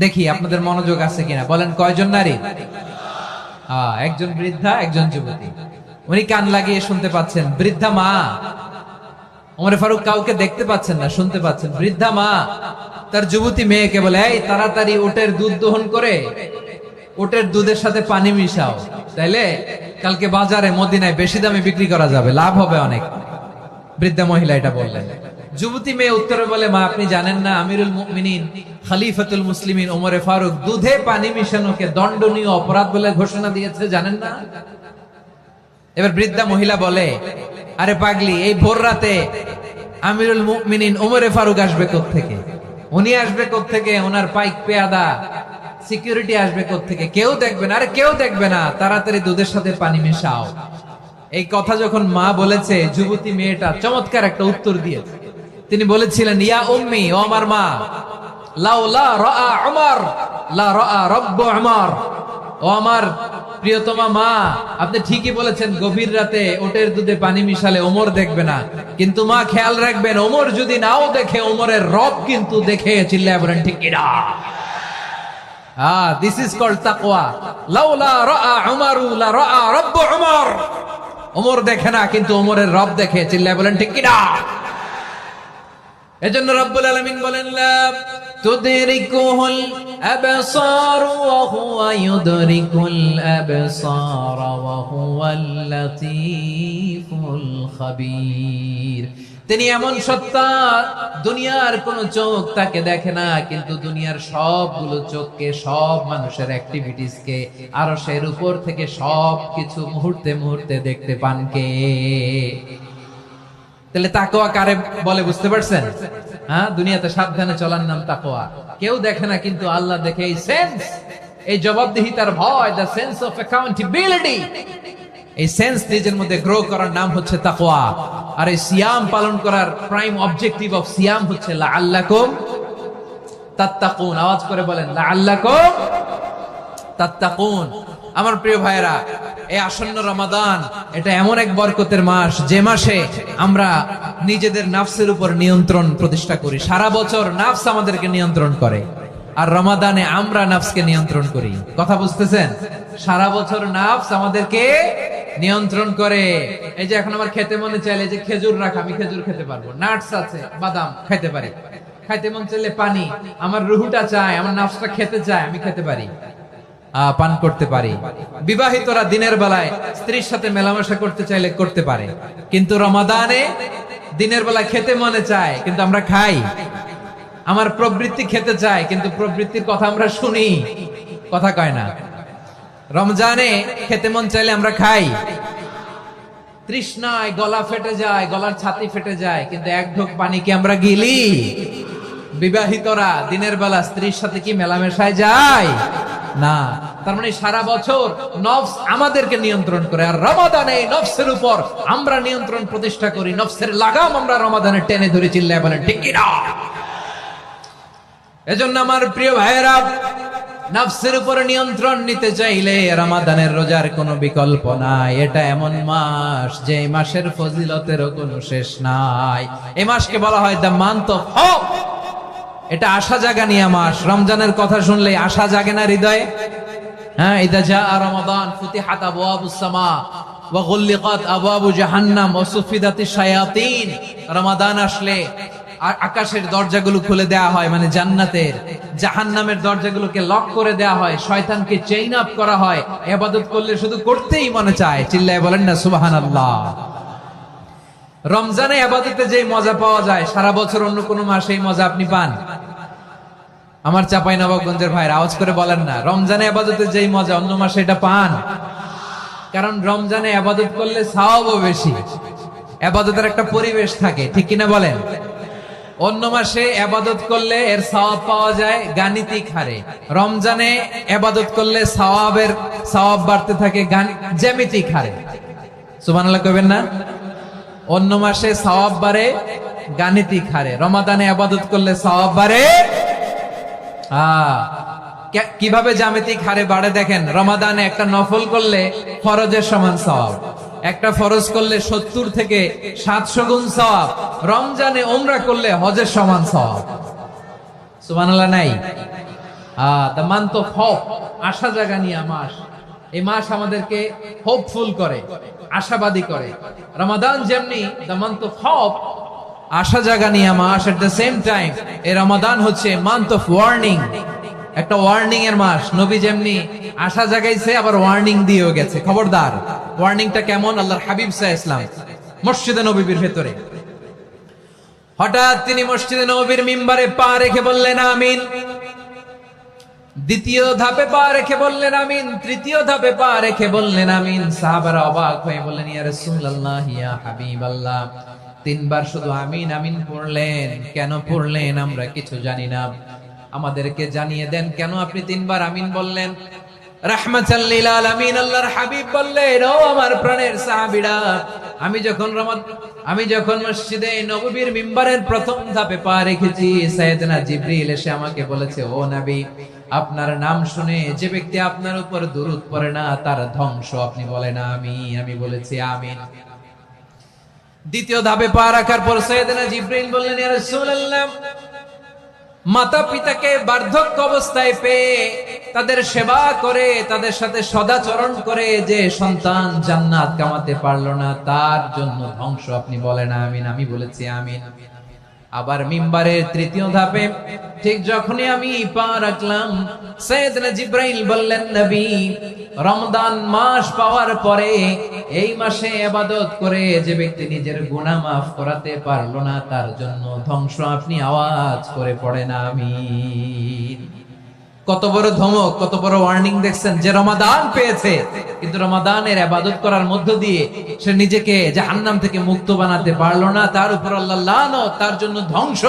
দেখি আপনাদের মনোযোগ আছে কিনা, বলেন কয়জন নারী? একজন বৃদ্ধা, একজন যুবতী। উনি কান লাগিয়ে শুনতে পাচ্ছেন। বৃদ্ধা মা, ওমরে ফারুক কাউকে দেখতে পাচ্ছেন না, শুনতে পাচ্ছেন। বৃদ্ধা মা তার যুবতী মেয়েকে বলে, এই তাড়াতাড়ি উটের দুধ দহন করে উটের দুধের সাথে পানি মিশাও, তাইলে কালকে বাজারে মদিনায় বেশি দামে বিক্রি করা যাবে, লাভ হবে অনেক। বৃদ্ধা মহিলা এটা বললেন। যুবতী মেয়ে উত্তরে বলে, মা আপনি জানেন না আমিরুল মুমিনিন খলিফাতুল মুসলিমিন ওমরে ফারুক দুধে পানি মিশানোকে দণ্ডনীয় অপরাধ বলে ঘোষণা দিয়েছে, জানেন না? এবার বৃদ্ধা মহিলা বলে, আরে পাগলি, এই ভোর রাতে আমিরুল মুমিনিন ওমরে ফারুক আসবে কোত্থেকে? উনি আসবে কোত্থেকে? ওনার পাইক পেয়াদা সিকিউরিটি আসবে কোত্থেকে? কেউ দেখবে না। আরে কেউ দেখবে না, তাড়াতাড়ি দুধের সাথে পানি মেশাও। এই কথা যখন মা বলেছে, যুবতী মেয়েটা চমৎকার একটা উত্তর দিয়েছে। তিনি বলেছিলেন, ইয়া উম্মি, ও আমার মা, লাউলা রাআ উমর লা রাআ রব্বু উমর। ও আমার প্রিয়তমা মা, আপনি ঠিকই বলেছেন, গভীর রাতে ওটের দুধে পানি মিশালে ওমর দেখবে না, কিন্তু মা খেয়াল রাখবেন, ওমর যদি নাও দেখে, ওমরের রব কিন্তু দেখে। চিল্লায় বলেন ঠিক কি না? দিস ইজ কল্ড তাকওয়া। লাউলা রাআ উমরু লা রাআ রব্বু উমর। ওমর দেখে না, কিন্তু ওমরের রব দেখে। চিল্লায় বলেন ঠিক কি না? এজন্য রব্বুল আলামিন বলেন, লা তুদরিকুহুল আবসার ওয়া হুয়া ইউদরিকুল আবসার ওয়া হুয়াল লাতীফুল খাবীর। তিনি এমন সত্তা, দুনিয়ার কোন চোখ তাকে দেখে না, কিন্তু দুনিয়ার সবগুলো চোখকে, সব মানুষের অ্যাক্টিভিটিসকে আরশের উপর থেকে সবকিছু মুহূর্তে মুহূর্তে দেখতে পান কে? তাহলে তাকওয়া কারে বলে বুঝতে পারছেন? হ্যাঁ, দুনিয়াতে সাবধানে চলার নাম তাকওয়া। কেউ দেখে না, কিন্তু আল্লাহ দেখে। এই সেন্স, এই জবাবদিহিতার ভয়, দ্য সেন্স অফ অ্যাকাউন্টেবিলিটি, এই সেন্স নিজের মধ্যে গ্রো করার নাম হচ্ছে তাকওয়া। আর এই সিয়াম পালন করার প্রাইম অবজেক্টিভ অফ সিয়াম হচ্ছে লাআল্লাকুম তাত্তাকুন। আওয়াজ করে বলেন, লাআল্লাকুম তাত্তাকুন। আমার প্রিয় ভাইয়েরা, এই আসন্ন রমাদান, এটা এমন এক বরকতের মাস, যে মাসে আমরা নিজেদের নাফসের উপর নিয়ন্ত্রণ প্রতিষ্ঠা করি। সারা বছর নাফস আমাদেরকে নিয়ন্ত্রণ করে, আর রমাদানে আমরা নাফসকে নিয়ন্ত্রণ করি। কথা বুঝতেছেন? সারা বছর নাফস আমাদেরকে নিয়ন্ত্রণ করে। এই যে এখন আমার খেতে মনে চাইলে যে খেজুর রাখা, আমি খেজুর খেতে পারবো, নাটস আছে, বাদাম খাইতে পারি। খাইতে মন চাইলে পানি, আমার রুহুটা চায়, আমার নাফসটা খেতে চায়, আমি খেতে পারি, পান করতে পারি। বিবাহিতরা দিনের বেলায় স্ত্রীর সাথে মেলামেশা করতে চাইলে করতে পারে, কিন্তু রমাদানে দিনের বেলায় খেতে মনে চায়, কিন্তু আমরা খাই। আমার প্রবৃত্তি খেতে চায়, কিন্তু প্রবৃত্তির কথা আমরা শুনি, কথা কয় না। রমজানে খেতে মন চাইলে আমরা খাই, তৃষ্ণায় গলা ফেটে যায়, গলার ছাতি ফেটে যায়, কিন্তু এক ঢোক পানি কি আমরা গিলি? বিবাহিতরা দিনের বেলা স্ত্রীর সাথে কি মেলামেশায় যায়? না। তার মানে সারা বছর নফস আমাদেরকে নিয়ন্ত্রণ করে, আর রমাদানে এই নফসের উপর আমরা নিয়ন্ত্রণ প্রতিষ্ঠা করি। নফসের লাগাম আমরা রমাদানে টেনে ধরে, চিল্লায় বলেন ঠিক কি না? এজন্য আমার প্রিয় ভাইয়েরা, নফসের উপর নিয়ন্ত্রণ নিতে চাইলে রমাদানের রোজার কোনো বিকল্প নাই। এটা এমন মাস যে এই মাসের ফজিলতেরও কোনো শেষ নাই। এই মাসকে বলা হয় দ্য মান্থ অফ হোপ। এটা আশা জাগানিয়া মাস। রমজানের কথা শুনলে আশা জাগে না হৃদয়ে? হ্যাঁ, ইদা জাআ রমাদান ফুতিহাত আবওয়াবুস সামা ওয়া গুল্লিকাত আবওয়াবু জাহান্নাম ওয়া সুফিদাতিশ শায়াতিন। রমাদান আসলে আকাশের দরজাগুলো খুলে দেয়া হয়, মানে জান্নাতের। জাহান্নামের দরজাগুলোকে লক করে দেয়া হয়, শয়তানকে চেইন আপ করা হয়। ইবাদত করলে শুধু করতেই মনে চায়, চিল্লায় বলেন না সুবহানাল্লাহ। রমজানে ইবাদতে যে মজা পাওয়া যায়, সারা বছর অন্য কোন মাসে এই মজা আপনি পান? আমার চাঁপাইনবাবগঞ্জের ভাইরা আওয়াজ করে বলেন না, রমজানে ইবাদতে যেই মজা অন্য মাসে এটা পান? কারণ রমজানে ইবাদত করলে সওয়াবও বেশি, ইবাদতের একটা পরিবেশ থাকে, ঠিক কিনা বলেন? অন্য মাসে ইবাদত করলে এর সওয়াব পাওয়া যায় গাণিতিক হারে, রমজানে ইবাদত করলে সওয়াব বাড়তে থাকে জ্যামিতিক হারে। সুবহানাল্লাহ কইবেন না? অন্য মাসে সওয়াব বাড়ে গাণিতিক হারে, রমাদানে ইবাদত করলে সওয়াব বাড়ে কিভাবে জ্যামিতিক হারে বাড়ে দেখেন। রমাদানে একটা নফল করলে ফরজের সমান সওয়াব, একটা ফরজ করলে 70 থেকে 700 গুণ সওয়াব। রমজানে উমরা করলে হজের সমান সওয়াব। সুবহানাল্লাহ নাই? দ্য মান্থ অফ হোপ, আশা জাগানিয়া মাস। এই মাস আমাদেরকে হোপফুল করে, আশাবাদী করে। রমাদান যেমনি দ্য মান্থ অফ হোপ, আশা জাগানিয়া মাস, এট দ্য সেম টাইম এই রমাদান হচ্ছে মান্থ অফ ওয়ার্নিং, একটা ওয়ার্নিং এর মাস। নবী যেমনি আশা জাগাইছে, আবার ওয়ার্নিং দিয়েও গেছে, খবরদার। ওয়ার্নিংটা কেমন? আল্লাহর হাবিব সাল্লাল্লাহু আলাইহি ওয়াসাল্লাম মসজিদে নববীর ভেতরে হঠাৎ তিনি মসজিদে নববীর মিম্বারে পা রেখে বললেন আমিন। দ্বিতীয় ধাপে পা রেখে বললেন আমিন, তৃতীয় ধাপে পা রেখে বললেন আমিন। সাহাবারা অবাক হয়ে বললেন, ইয়া রাসূলুল্লাহ, ইয়া হাবিবাল্লাহ, তিনবার শুধু আমিন আমিন পড়লেন, কেন পড়লেন আমরা কিছু জানি না, আমাদেরকে জানিয়ে দেন কেন আপনি তিনবার আমিন বললেন। রাহমাতাল লিল আলামিন আল্লাহর হাবিব বললেন, ও আমার প্রাণের সাহাবীরা, আমি যখন মসজিদে নববীর মিম্বারের প্রথম ধাপে পা রেখেছি, সাইয়েদনা জিবরিল এসে আমাকে বলেছে, ও নবী, আপনার নাম শুনে যে ব্যক্তি আপনার উপর দুরূদ পড়ে না তার ধ্বংস। আপনি বলেন আমিন। আমি বলেছি আমিন। দ্বিতীয় ধাপে পা রাখার পর সাইয়েদনা জিবরিল বললেন, ইয়া রাসূলুল্লাহ, মাতা পিতাকে বার্ধক্য অবস্থায় পেয়ে তাদের সেবা করে, তাদের সাথে সদাচরণ করে যে সন্তান জান্নাত কামাতে পারলো না, তার জন্য ধ্বংস। আপনি বলেন আমিন। আমি বলেছি আমিন। আবার মিম্বারের তৃতীয় ধাপে ঠিক যখনই আমি পা রাখলাম, সাইয়েদনা জিবরাইল বললেন, নবী, রমজান মাস পাওয়ার পরে এই মাসে ইবাদত করে যে ব্যক্তি নিজের গুনাহ মাফ করাতে পারলো না, তার জন্য ধ্বংস। আপনি আওয়াজ করে পড়েন আমিন। কত বড় ধমক, কত বড় ওয়ার্নিং দেখছেন। যে রমাদান পেয়েছে, কিন্তু রমাদানের ইবাদত করার মধ্য দিয়ে সে নিজেকে জাহান্নাম থেকে মুক্ত বানাতে পারলো না, তার উপর আল্লাহর লানত, তার জন্য ধ্বংস।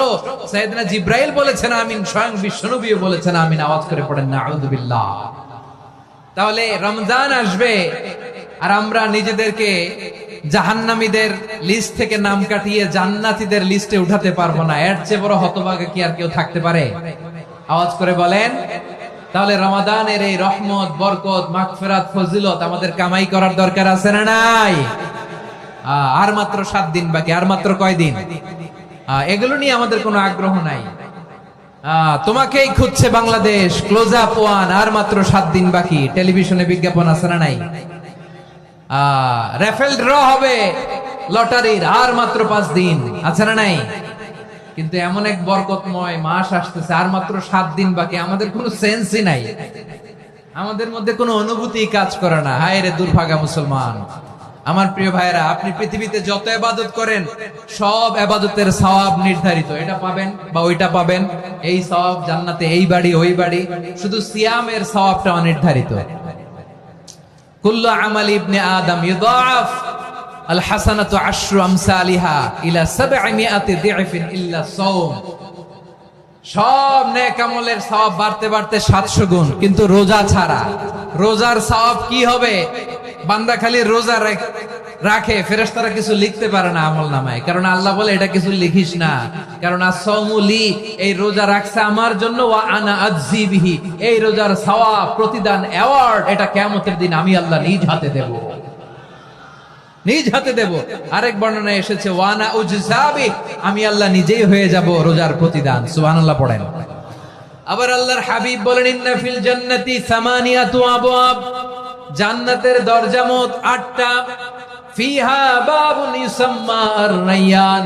সাইয়েদনা জিবরাইল বলেছেন আমিন, স্বয়ং বিশ্বনবী বলেছেন আমিন। আওয়াজ করে পড়েন নাউযু বিল্লাহ। তাহলে রমজান আসবে আর আমরা নিজেদেরকে জাহান্নামীদের লিস্ট থেকে নাম কাটিয়ে জান্নাতীদের লিস্টে উঠাতে পারবো না। এর চেয়ে বড় হতভাগা কি আর কেউ থাকতে পারে? আওয়াজ করে বলেন। তাহলে রমাদানের এই রহমত, বরকত, মাগফিরাত, ফজিলত আমাদের কামাই করার দরকার আছে না নাই? আর মাত্র 7 দিন বাকি। আর মাত্র কয় দিন? এগুলো নিয়ে আমাদের কোনো আগ্রহ নাই। তোমাকেই খুঁজছে বাংলাদেশ, ক্লোজ আপ ওয়ান, আর মাত্র 7 দিন বাকি। টেলিভিশনে বিজ্ঞাপন আছে না নাই? রেফেল ড্র হবে লটারির, আর মাত্র 5 দিন, আছে না নাই? কিন্তু এমন এক বরকতময় মাস আসতেছে, আর মাত্র 7 দিন বাকি। আমাদের কোনো সেন্সই নাই, আমাদের মধ্যে কোনো অনুভূতি কাজ করে না। হায় রে দুর্ভাগা মুসলমান। আমার প্রিয় ভাইরা, আপনি পৃথিবীতে যত ইবাদত করেন, সব ইবাদতের সওয়াব নির্ধারিত। এটা পাবেন বা ওইটা পাবেন, এই সওয়াব জান্নাতে, এই বাড়ি ওই বাড়ি। শুধু সিয়ামের সওয়াবটা অনির্ধারিত। কুল্লু আমালি ইবনে আদম ইউদাআফ আল হাসানাতু আশরু আমসালিহা ইলা 700 দি'ফিন ইল্লা সাওম। সব নেক আমলের সওয়াব বাড়তে বাড়তে 700 গুণ, কিন্তু রোজা ছাড়া, রোজার সওয়াব কি হবে? বান্দা খালি রোজা রাখে, ফেরেশতারা কিছু লিখতে পারে না আমল নামায়, কারণ আল্লাহ বলে এটা কিছু লিখিস না, কারণ as-সাওমুলি, এই রোজা রাখছে আমার জন্য, ওয়া আনা আজজি বিহি, এই রোজার সওয়াব, প্রতিদান, অ্যাওয়ার্ড, এটা কিয়ামতের দিন আমি আল্লাহ নিজ হাতে দেব, নিজ হাতে দেব। আরেক বর্ণনায় এসেছে ওয়ানা উজজাবি, আমি আল্লাহ নিজেই হয়ে যাব রোজার প্রতিদান। সুবহানাল্লাহ পড়েন। আবার আল্লাহর হাবিব বলেন ইন্না ফিল জান্নাতি সামানিয়াতু আবওয়াব, জান্নাতের দরজা মোট 8টা, ফিহা বাবুন ইউসাম্মা আর-রায়্যান,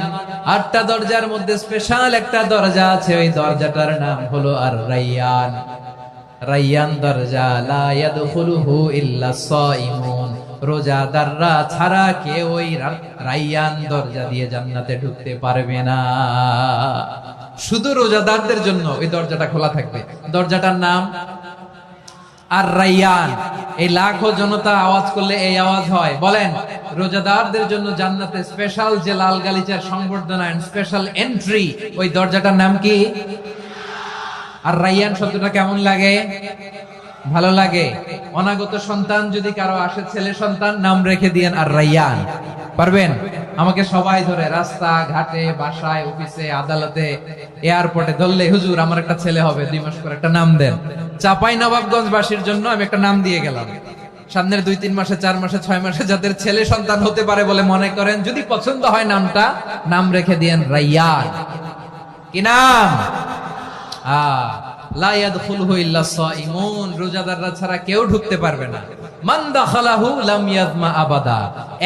8টা দরজার মধ্যে স্পেশাল একটা দরজা আছে, ওই দরজাটার নাম হলো আর-রায়্যান। রায়্যান দরজা, লা ইয়াদখুলুহু ইল্লা সাইমুন, রোজাদাররা ছাড়া কেউ ওই রায়্যান দরজা দিয়ে জান্নাতে ঢুকতে পারবে না। শুধু রোজাদারদের জন্য ওই দরজাটা খোলা থাকবে। দরজাটার নাম আর-রায়্যান। এই লাখো জনতা আওয়াজ করলে এই আওয়াজ হয়, বলেন রোজাদারদের জন্য জান্নাতে স্পেশাল যে লাল গালিচার সংবর্ধনা, স্পেশাল এন্ট্রি, ওই দরজাটার নাম কি? আর-রায়্যান শব্দটা কেমন লাগে? ভালো লাগে। অনাগত সন্তান যদি কারো আসে, ছেলে সন্তান, নাম রেখে দিয়েন আর-রায়্যান। পারবেন? আমাকে সবাই ধরে রাস্তা ঘাটে, বাসায়, অফিসে, আদালতে, এয়ারপোর্টে ধরলে, হুজুর আমার একটা ছেলে হবে 2 মাস পর, একটা নাম দেন। চাপাই নবাবগঞ্জবাসীর জন্য আমি একটা নাম দিয়ে গেলাম। সামনের 2-3 মাসে, 4 মাসে, 6 মাসে যাদের ছেলে সন্তান হতে পারে বলে মনে করেন, যদি পছন্দ হয় নামটা, নাম রেখে দিয়েন রায়্যান। কি নাম? লা ইয়াদখুলুহু ইল্লা সাইমুন, রোজাদাররা ছাড়া কেউ ঢুকতে পারবে না। মান দাখালাহু লাম ইয়াদমা আবাদা,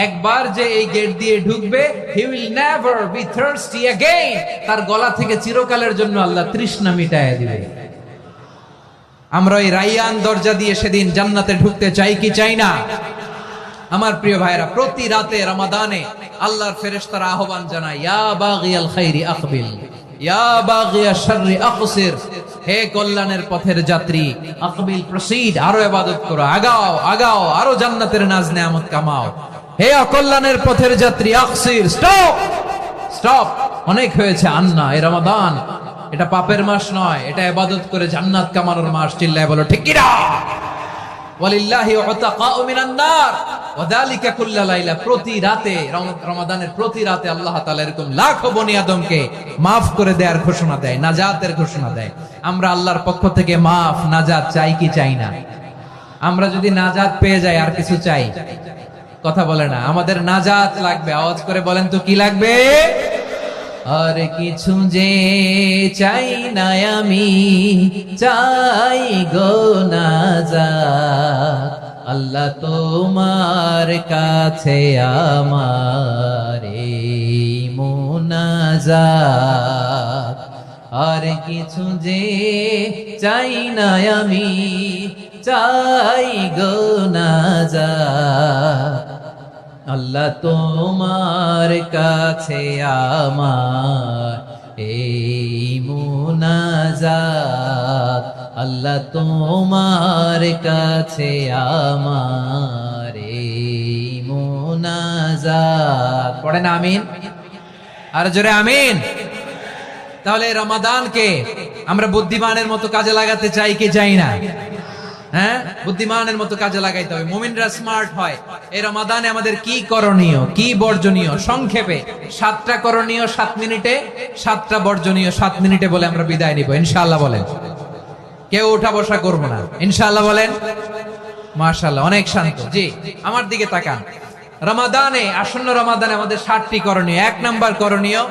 একবার যে এই গেট দিয়ে ঢুকবে, he will never be thirsty again, তার গলা থেকে চিরকালের জন্য আল্লাহ তৃষ্ণা মিটায় দিবে। আমরা ওই রায়্যান দরজা দিয়ে সেদিন জান্নাতে ঢুকতে চাই কি চাই না? আমার প্রিয় ভাইরা, প্রতি রাতে রমাদানে আল্লাহর ফেরেশতারা আহ্বান জানায়, ইয়া বাগিয়াল খাইরি আকবিল, ইয়া বাগিয়াশ শাররি আকসির, হে কল্যাণের পথের যাত্রী, আকবিল, প্রসিড, আরো ইবাদত করো, আগাও আগাও, আরো জান্নাতের নাজ নেয়ামত কামাও। হে অকল্যাণের পথের যাত্রী, আকসির, স্টপ স্টপ, অনেক হয়েছে। আন্না, এই রমাদান এটা পাপের মাস নয়, এটা ইবাদত করে জান্নাত কামানোর মাস। চিল্লায় বলো ঠিক কি না? ওয়ালিল্লাহি উতাকাউ মিনান নার ওয়া যালিকা কুল্লা লাইলা, প্রতি রাতে, রমাদানের প্রতি রাতে আল্লাহ তাআলা এরকম লাখো বনি আদমকে maaf করে দেওয়ার ঘোষণা দেয়, নাজাতের ঘোষণা দেয়। আমরা আল্লাহর পক্ষ থেকে maaf, নাজাত চাই কি চাই না? আমরা যদি নাজাত পেয়ে যাই আর কিছু চাই? কথা বলে না। আমাদের নাজাত লাগবে। আওয়াজ করে বলেন তো কি লাগবে? আর কিছু যে চাই না আমি, চাই গো নাজাত, আল্লাহ তোমার কাছে আমার এই মুনাজাত। আর কিছু যে চাই না আমি, চাই গো নাজাত, আল্লাহ তোমার কাছে আমার এই মুনাজাত, আল্লাহ তোমার কাছে আমার এই মুনাজাত। পড়েন আমিন, আর জোরে আমিন। তাহলে রমাদানকে আমরা বুদ্ধিমানের মতো কাজে লাগাতে চাই কি চাই না? হ্যাঁ, বুদ্ধিমানের মতো কাজে লাগাইতে হবে। মুমিনরা স্মার্ট হয়। এই রমাদানে আমাদের কি করণীয়, কি বর্জনীয়, সংক্ষেপে 7টা করণীয় 7 মিনিটে, 7টা বর্জনীয় 7 মিনিটে বলে আমরা বিদায় নিব ইনশাআল্লাহ। বলেন, কেউ উঠা বসা করব না ইনশাআল্লাহ। বলেন মাশাআল্লাহ, অনেক শান্ত। জি, আমার দিকে তাকান। রমাদানে, আসন্ন রমাদানে আমাদের 7টি করণীয়। 1 নাম্বার করণীয়,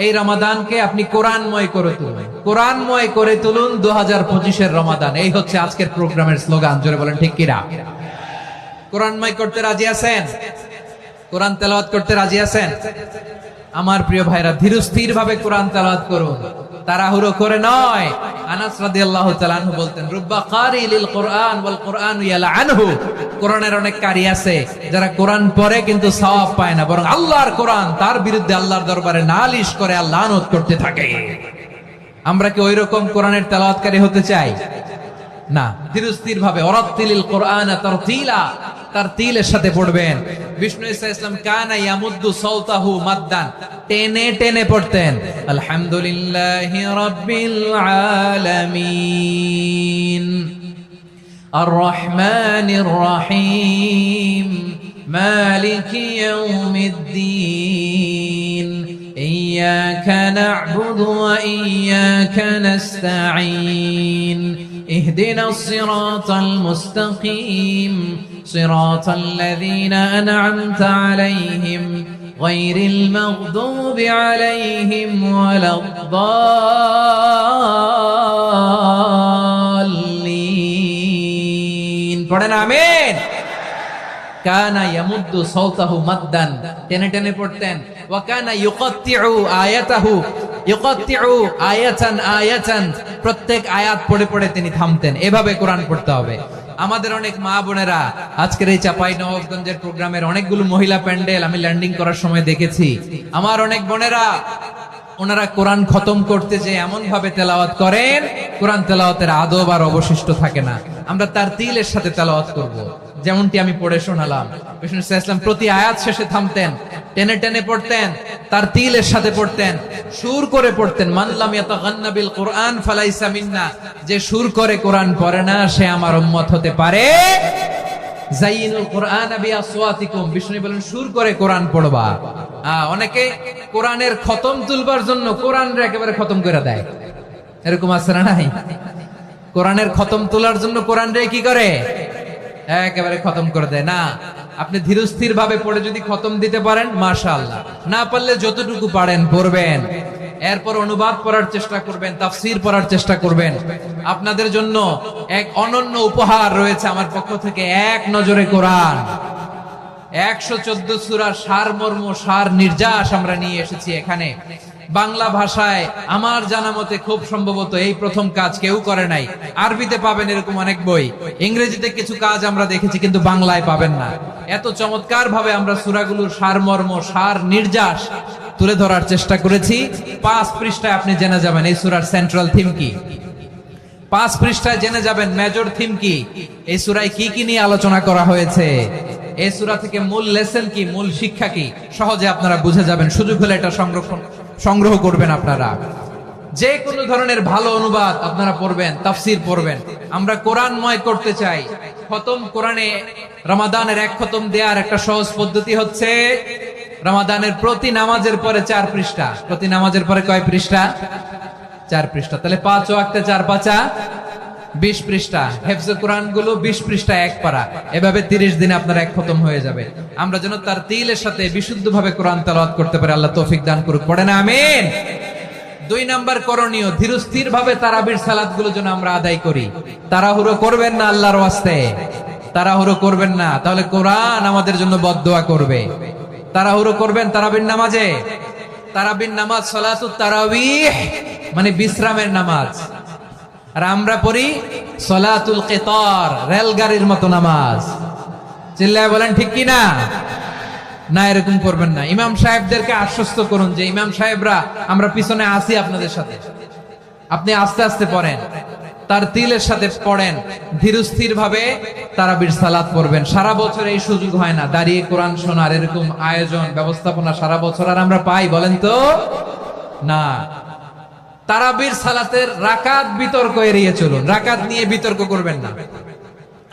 এই রমাদানকে আপনি কোরআনময় করে তুলুন। কোরআনময় করে তুলুন 2025-এর রমাদান। এই হচ্ছে আজকের প্রোগ্রামের স্লোগান। জোরে বলেন ঠিক কিনা? কোরআনময় করতে রাজি আছেন? কোরআন তেলাওয়াত করতে রাজি আছেন? আমার প্রিয় ভাইরা, ধীরস্থির ভাবে কোরআন তেলাওয়াত করুন, তাড়াহুড়ো করে নয়। আনাস রাদিয়াল্লাহু তাআলা আনহু বলতেন, রুব্বা কারি লিল কোরআন ওয়াল কোরআন ইয়ালআনহু, কোরআনের অনেক কারি আছে যারা কোরআন পড়ে কিন্তু সওয়াব পায় না, বরং আল্লাহর কোরআন তার বিরুদ্ধে আল্লাহর দরবারে নালিশ করে আর লানত করতে থাকে। আমরা কি ওইরকম কোরআনের তেলাওয়াতকারী হতে চাই? না। ধীরস্থির ভাবে, ওয়ারাত্তিলিল কোরআন তারতিলা, তার তিলের সাথে পড়বেন। বিষ্ণু ঈসা ইসলাম কানা ইয়ামুদ্দু সাওতাহু মাদ্দান, টেনে টেনে পড়তেন। আলহামদুলিল্লাহি রাব্বিল আলামিন আর রহমানির রহিম মালিকি ইয়াউমিদ্দিন ইয়্যাকা না'বুদু ওয়া ইয়্যাকা নাস্তাঈন ইহদিনাস সিরাতাল মুস্তাকিম সিরাতাল লাযীনা আন'আমতা আলাইহিম গায়রিল মাগদুবি আলাইহিম ওয়ালাদ-দাল্লিন। পড়েন আমিন। কানা ইয়ামুদ্দু সাওতাহু মাদ্দান, টেনে টেনে পড়তেন। ওয়া কানা ইউকাত্তিউ আয়াতাহু, ইউকাত্তিউ আয়াতান আয়াতান, প্রত্যেক আয়াত পড়ে পড়ে তিনি থামতেন। এভাবে কোরআন পড়তে হবে। আমাদের অনেক মা বোনেরা আজকের এই চাঁপাইনবাবগঞ্জের প্রোগ্রামের অনেকগুলো মহিলা প্যান্ডেল আমি ল্যান্ডিং করার সময় দেখেছি। আমার অনেক বোনেরা ওনারা কোরআন খতম করতে যে এমন ভাবে তেলাওয়াত করেন, কোরআন তেলাওয়াতের আদব আর অবশিষ্ট থাকে না। আমরা তার তিলের সাথে তেলাওয়াত করব, যেমনটি আমি পড়ে শোনালাম। বিষ্ণু ইসলাম প্রতি আয়াত শেষে থামতেন, টেনে টেনে পড়তেন, তার তিলের সাথে পড়তেন, সুর করে পড়তেন। মান লাম ইয়াতাগান্না বিল কুরআন ফালাইসা মিন্না, যে সুর করে কোরআন পড়ে না সে আমার উম্মত হতে পারে। যাইনুল কুরআন বিআসওয়াতিকুম, বিষ্ণু বলেন সুর করে কোরআন পড়বা। অনেকে কোরআনের খতম তুলবার জন্য কোরআনরে একেবারে খতম করে দেয়, এরকম আছে না নাই? কোরআনের খতম তোলার জন্য কোরআনরে কি করে? একেবারে খতম করে দেয় না। আপনি ধীরস্থির ভাবে পড়ে যদি খতম দিতে পারেন মাশাআল্লাহ, না পারলে যতটুকু পারেন পড়বেন। এরপর অনুবাদ পড়ার চেষ্টা করবেন, তাফসীর পড়ার চেষ্টা করবেন। আপনাদের জন্য এক অনন্য উপহার রয়েছে আমার পক্ষ থেকে, এক নজরে কোরআন। 114 সূরার সারমর্ম, সার নির্যাস আমরা নিয়ে এসেছি এখানে। বাংলা ভাষায় আমার জানা মতে খুব সম্ভবত এই প্রথম কাজ কেউ করে নাই। আরবিতে পাবেন এরকম অনেক বই, ইংরেজিতে কিছু কাজ আমরা দেখেছি, কিন্তু বাংলায় পাবেন না। এত চমৎকার ভাবে আমরা সূরাগুলোর সারমর্ম, সার নির্যাস তুলে ধরার চেষ্টা করেছি। 5 পৃষ্ঠায় আপনি জেনে যাবেন এই সূরার সেন্ট্রাল থিম কি। 5 পৃষ্ঠায় জেনে যাবেন মেজর থিম কি, এই সূরায় কি কি নিয়ে আলোচনা করা হয়েছে, এই সূরা থেকে মূল লেসন কি, মূল শিক্ষা কি, সহজে আপনারা বুঝে যাবেন। সুযোগ হলে এটা সংগ্রহ করবেন। আপনারা যে কোনো ধরনের ভালো অনুবাদ আপনারা পড়বেন, তাফসীর পড়বেন। আমরা কোরআনময় করতে চাই। খতম কোরআনে রমাদানের 1 খতম দেওয়ার একটা সহজ পদ্ধতি হচ্ছে রমাদানের প্রতি নামাজের পরে 4 পৃষ্ঠা। প্রতি নামাজের পরে কয় পৃষ্ঠা? 4 পৃষ্ঠা। তাহলে 5 ওয়াক্তে 4 পাঁচা 20 পৃষ্ঠা। হেফজে কোরআন গুলো 20 পৃষ্ঠা এক পারা। এভাবে 30 দিনে আপনার 1 খতম হয়ে যাবে। আমরা যেন তার তিলের সাথে বিশুদ্ধভাবে কোরআন তেলাওয়াত করতে পারি, আল্লাহ তৌফিক দান করুক। পড়েন আমিন। 2 নাম্বার করণীয়, ধীরস্থির ভাবে তারাবির সালাত গুলো যেন আমরা আদায় করি। তাড়াহুড়ো করবেন না আল্লাহর ওয়াস্তে, তাড়াহুড়ো করবেন না, তাহলে কোরআন আমাদের জন্য বদদোয়া করবে। তাড়াহুড়ো করবেন তারাবির নামাজে। তারাবির নামাজ সালাতুত তারাবিহ মানে বিশ্রামের নামাজ। আর আমরা পড়ি সালাতুল কিতার, রেলগাড়ির মতো নামাজ। চিল্লায় বলেন ঠিক কি না? না, এরকম করবেন না। ইমাম সাহেবদেরকে আশ্বস্ত করুন যে ইমাম সাহেবরা আমরা পিছনে আছি আপনাদের সাথে, আপনি আস্তে আস্তে পড়েন, তার তিলের সাথে পড়েন, ধীরস্থির ভাবে তারাবির সালাত পড়বেন। সারা বছর এই সুযোগ হয় না দাঁড়িয়ে কোরআন শোনার, এরকম আয়োজন ব্যবস্থাপনা সারা বছর আর আমরা পাই বলেন তো? না। তারাবির সালাতের রাকাত বিতর্ক এড়িয়ে চলুন, রাকাত নিয়ে বিতর্ক করবেন না।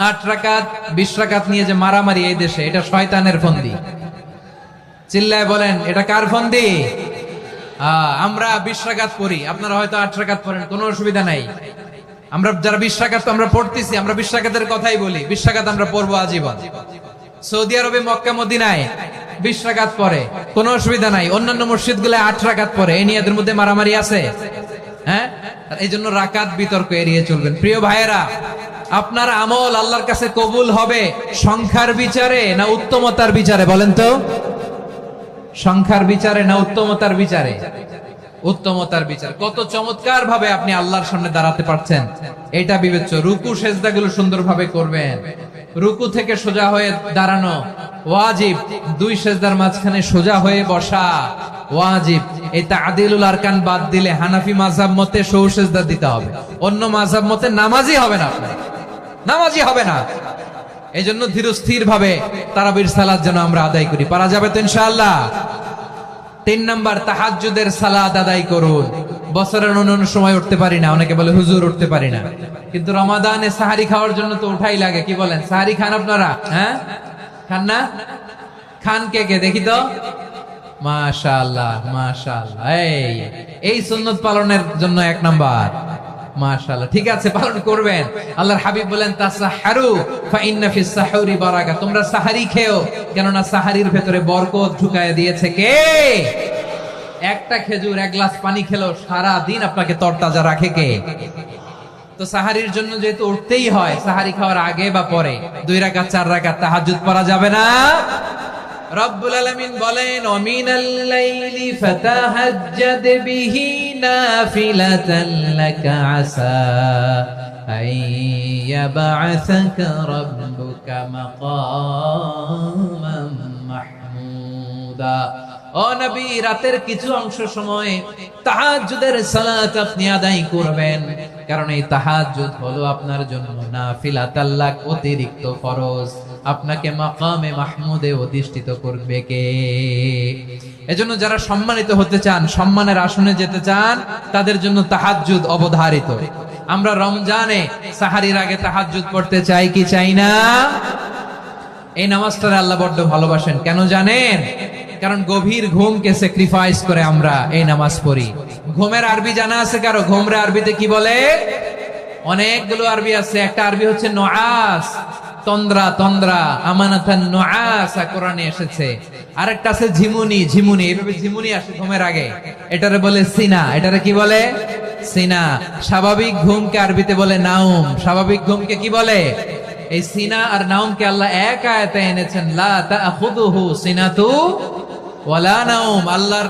8 রাকাত 20 রাকাত নিয়ে যে মারামারি এই দেশে, এটা শয়তানের ফন্দি। চিল্লায় বলেন এটা কার ফন্দি? আমরা 20 রাকাত পড়ি, আপনারা হয়তো 8 রাকাত পড়েন, কোনো অসুবিধা নাই। আমরা যারা 20 রাকাত আমরা পড়তেছি, আমরা 20 রাকাতের কথাই বলি। 20 রাকাত আমরা পড়বো আজীবন। সৌদি আরবে মক্কা মদিনায় 20 রাকাত পড়ে, কোনো অসুবিধা নাই। অন্যান্য মসজিদগুলোয় 8 রাকাত পড়ে, এই নিয়ে এদের মধ্যে মারামারি আছে? হ্যাঁ, এই জন্য রাকাত বিতর্ক এড়িয়ে চলবেন। প্রিয় ভাইয়েরা, আপনার আমল আল্লাহর কাছে কবুল হবে সংখ্যার বিচারে না উত্তমতার বিচারে? বলেন তো, সংখ্যার বিচারে না উত্তমতার বিচারে? উত্তমতার বিচার। কত চমৎকার ভাবে আপনি আল্লাহর সামনে দাঁড়াতে পারছেন এটা বিবেচ্য। রুকু সেজদাগুলো সুন্দরভাবে করবেন। রুকু থেকে সোজা হয়ে দাঁড়ানো ওয়াজিব, 2 সেজদার মাঝখানে সোজা হয়ে বসা ওয়াজিব। এই তা'দিলুল আরকান বাদ দিলে হানাফি মাযহাব মতে সৌ সেজদা দিতে হবে, অন্য মাযহাব মতে নামাজই হবে না, আপনার নামাজই হবে না। এই জন্য ধীরস্থির ভাবে তারাবির সালাত যেন আমরা আদায় করি। পারা যাবে তো ইনশাআল্লাহ? 3 নাম্বার, তাহাজ্জুদের সালাত আদায় করুন। বছরের অন্যান্য সময় উঠতে পারি না, অনেকে বলে হুজুর উঠতে পারি না, কিন্তু রমাদানে সাহারি খাওয়ার জন্য তো উঠাই লাগে। কি বলেন, সাহারি খান আপনারা? হ্যাঁ, খান না? খান কে কে দেখি তো? মাশাআল্লাহ মাশাআল্লাহ। এই সুন্নত পালনের জন্য 1 নাম্বার। মাশাআল্লাহ, ঠিক আছে, পালন করবেন। আল্লাহর হাবিব বলেন তাসাহহারু ফা ইন্না ফিস সাহুরি বারাকা, তোমরা সাহারি খেও, কেননা সাহারির ভেতরে বরকত ঢুকায় দিয়েছে কে? একটা খেজুর, 1 গ্লাস পানি খেলো সারা দিন আপনাকে তরতাজা রাখে কে? তো সাহারির জন্য যেহেতু উঠতেই হয়, সাহারি খাওয়ার আগে বা পরে 2 রাকাত 4 রাকাত তাহাজ্জুদ পড়া যাবে না? রব্বুল আলামিন বলেন ওয়ামিনাল লাইলি ফাতাহাজ্জাদ বিহি নাফিলাতান লাকা আসা আইয়াবআসাকা রাব্বুকা মাকামান মাহমুদা। ও নবী, রাতের কিছু অংশ সময় তাহাজ্জুদের সালাত আপনি আদায় করবেন, কারণ এই তাহাজ্জুদ হলো আপনার জন্য নাফিলাতাল লাক, অতিরিক্ত ফরজ। আপনাকে মাকামে মাহমুদে অধিষ্ঠিত করবে কে? এজন্য যারা সম্মানিত হতে চান, সম্মানের আসনে যেতে চান, তাদের জন্য তাহাজ্জুদ অবধারিত। আমরা রমজানে সাহারির আগে তাহাজ্জুদ পড়তে চাই কি চাই না? এই নামাজটা আল্লাহ বড্ড ভালোবাসেন। কেন জানেন? কারণ গভীর ঘুমকে স্যাক্রিফাইস করে আমরা এই নামাজ পড়ি। ঘুমের আরবি জানা আছে কারো? ঘুমরে আরবিতে কি বলে? অনেকগুলো আরবি আছে। একটা আরবি হচ্ছে নুআস, তন্দ্রা, তন্দ্রা, আমানাতান নুআসা কোরআনে এসেছে। আরেকটা আছে ঝিমুনি, ঝিমুনি, এইভাবে ঝিমুনি আসে ঘুমের আগে, এটারে বলে সিনা। এটারে কি বলে? সিনা। স্বাভাবিক ঘুমকে আরবিতে বলে নাউম। স্বাভাবিক ঘুমকে কি বলে? এই সিনা আর নাউমকে আল্লাহ এক আয়াতে এনেছেন, লা তাখুযুহু সিনাতু ওয়ালা নাউম। আল্লাহর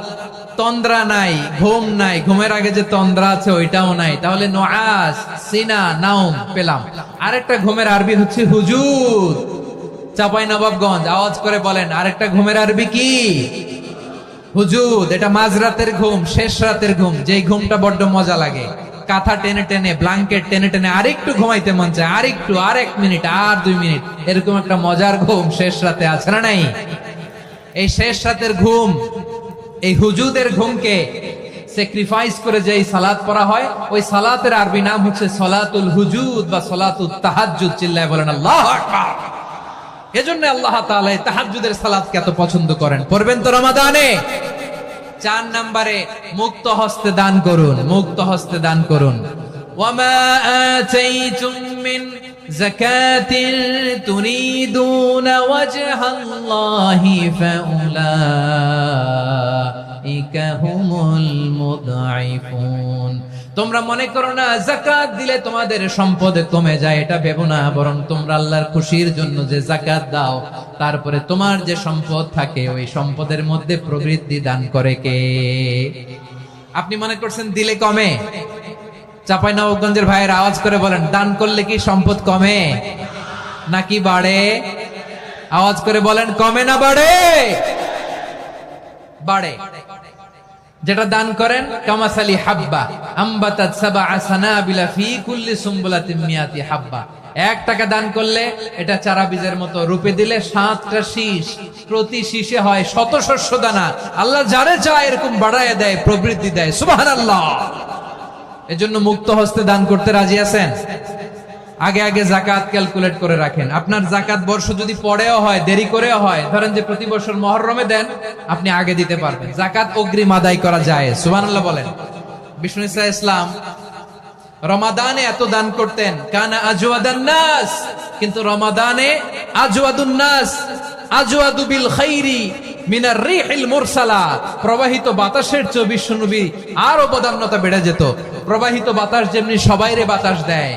তন্দ্রা নাই, ঘুম নাই। ঘুমের আগে যে তন্দ্রা আছে ওইটাও নাই। তাহলে নুআস, সিনা, নাউম পেলাম। আরেকটা ঘুমের আরবি হচ্ছে হুজুর। চাঁপাইনবাবগঞ্জ আওয়াজ করে বলেন, আরেকটা ঘুমের আরবি কি? হুজুর। এটা মাঝরাতের ঘুম, শেষ রাতের ঘুম, যেই ঘুমটা বড্ড মজা লাগে। কাঁথা টেনে টেনে, ব্ল্যাঙ্কেট টেনে টেনে আরেকটু ঘুমাইতে মন চায়, আরেকটু, আর 1 মিনিট, আর 2 মিনিট, এরকম একটা মজার ঘুম শেষ রাতে আছে না নাই? এই শেষ রাতের ঘুম, এই হুজুদের ঘুমকে স্যাক্রিফাইস করে যে সালাত পড়া হয়, ওই সালাতের আরবি নাম হচ্ছে সলাতুল হুজুদ বা সলাতুত তাহাজ্জুদ। চিল্লায় বলেন আল্লাহু আকবার। এজন্য আল্লাহ তাআলা এই তাহাজ্জুদের সালাতকে এত পছন্দ করেন। পড়বেন তো রমাদানে? 4 নম্বরে মুক্ত হস্তে দান করুন। মুক্ত হস্তে দান করুন। ওয়ামা আতাইতুম মিন যাকাতিন তুরিদুনা ওয়াজহাল্লাহি ফাউলাইকা হুমুল মুদঈফুন। তোমরা মনে করো না যাকাত দিলে তোমাদের সম্পদ কমে যায়, এটা ভেবো না। বরং তোমরা আল্লাহর খুশির জন্য যে যাকাত দাও, তারপরে তোমার যে সম্পদ থাকে ওই সম্পদের মধ্যে প্রবৃদ্ধি দান করে কে? আপনি মনে করছেন দিলে কমে? চাঁপাইনবাবগঞ্জের ভাইয়ের আওয়াজ করে বলেন, দান করলে কি সম্পদ কমে নাকি বাড়ে? আওয়াজ করে বলেন, কমে না বাড়ে? বাড়ে। যেটা দান করেন, কামাসালি হাব্বা আম্বাতাত সাবআ সানাবিলা ফি কুল্লি সুমবুলাতিন মিয়াতি হাব্বা। 1 টাকা দান করলে এটা চারা বীজের মতো, রূপে দিলে 7টা শীষ, প্রতি শীষে হয় 100 শস্য দানা। আল্লাহ যারে চায় এরকম বাড়ায় দেয়, প্রবৃদ্ধি দেয়। সুবহানাল্লাহ। এজন্য মুক্ত হস্তে দান করতে রাজি আছেন? আগে আগে যাকাত ক্যালকুলেট করে রাখেন। আপনার যাকাত বর্ষ যদি পরেও হয়, দেরি করেও হয়, ধরেন যে প্রতি বছর মুহররমে দেন, আপনি আগে দিতে পারবেন। যাকাত অগ্রিম আদায় করা যায়। সুবহানাল্লাহ বলেন। বিষ্ণু ইসা ইসলাম রমাদানে এত দান করতেন, কানা আজওয়াদান নাস, কিন্তু রমাদানে আজওয়াদুন নাস আজওয়াদু বিল খাইরি মিনার রিহিল মুরসালা। প্রবাহিত বাতাসের চেয়ে বিশ্বনবী আরো বদান্যতা বেড়ে যেত। প্রবাহিত বাতাস যেমনি সবাইরে বাতাস দেয়,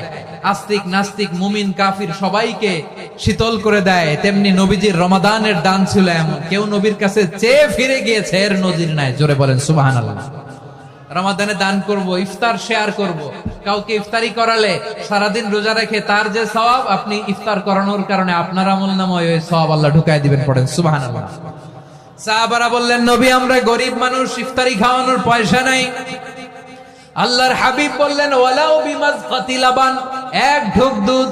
আস্তিক নাস্তিক মুমিন কাফির সবাইকে শীতল করে দেয়, তেমনি নবীজির রমাদানের দান ছিল এমন, কেউ নবীর কাছে চেয়ে ফিরে গিয়েছে এর নজির নাই। জোরে বলেন সুবহানাল্লাহ। রমাদানে দান করব, ইফতার শেয়ার করব। কাউকে ইফতারি করালে সারাদিন রোজা রেখে তার যে সওয়াব, আপনি ইফতার করানোর কারণে আপনার আমলনামায় ওই সওয়াব আল্লাহ ঢুকায় দিবেন। পড়েন সুবহানাল্লাহ। সাহাবারা বললেন, নবী আমরা গরিব মানুষ, ইফতারি খাওয়ানোর পয়সা নাই। আল্লাহর হাবিব বললেন, ওয়ালাউ বিমাজকাতি লাবান, 1 ঢোক দুধ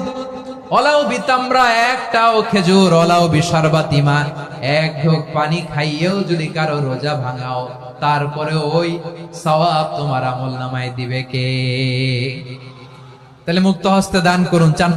অলাও বিতামরা, একটাও খেজুর, অলাও বিশারবাতিমা, এক ঢোক পানি খাইয়েও যদি কারো রোজা ভাঙাও, তারপরে ওই সওয়াব তোমার আমল নামায় দিবে কে? তাহলে মুক্ত হস্তে দান করুন। চান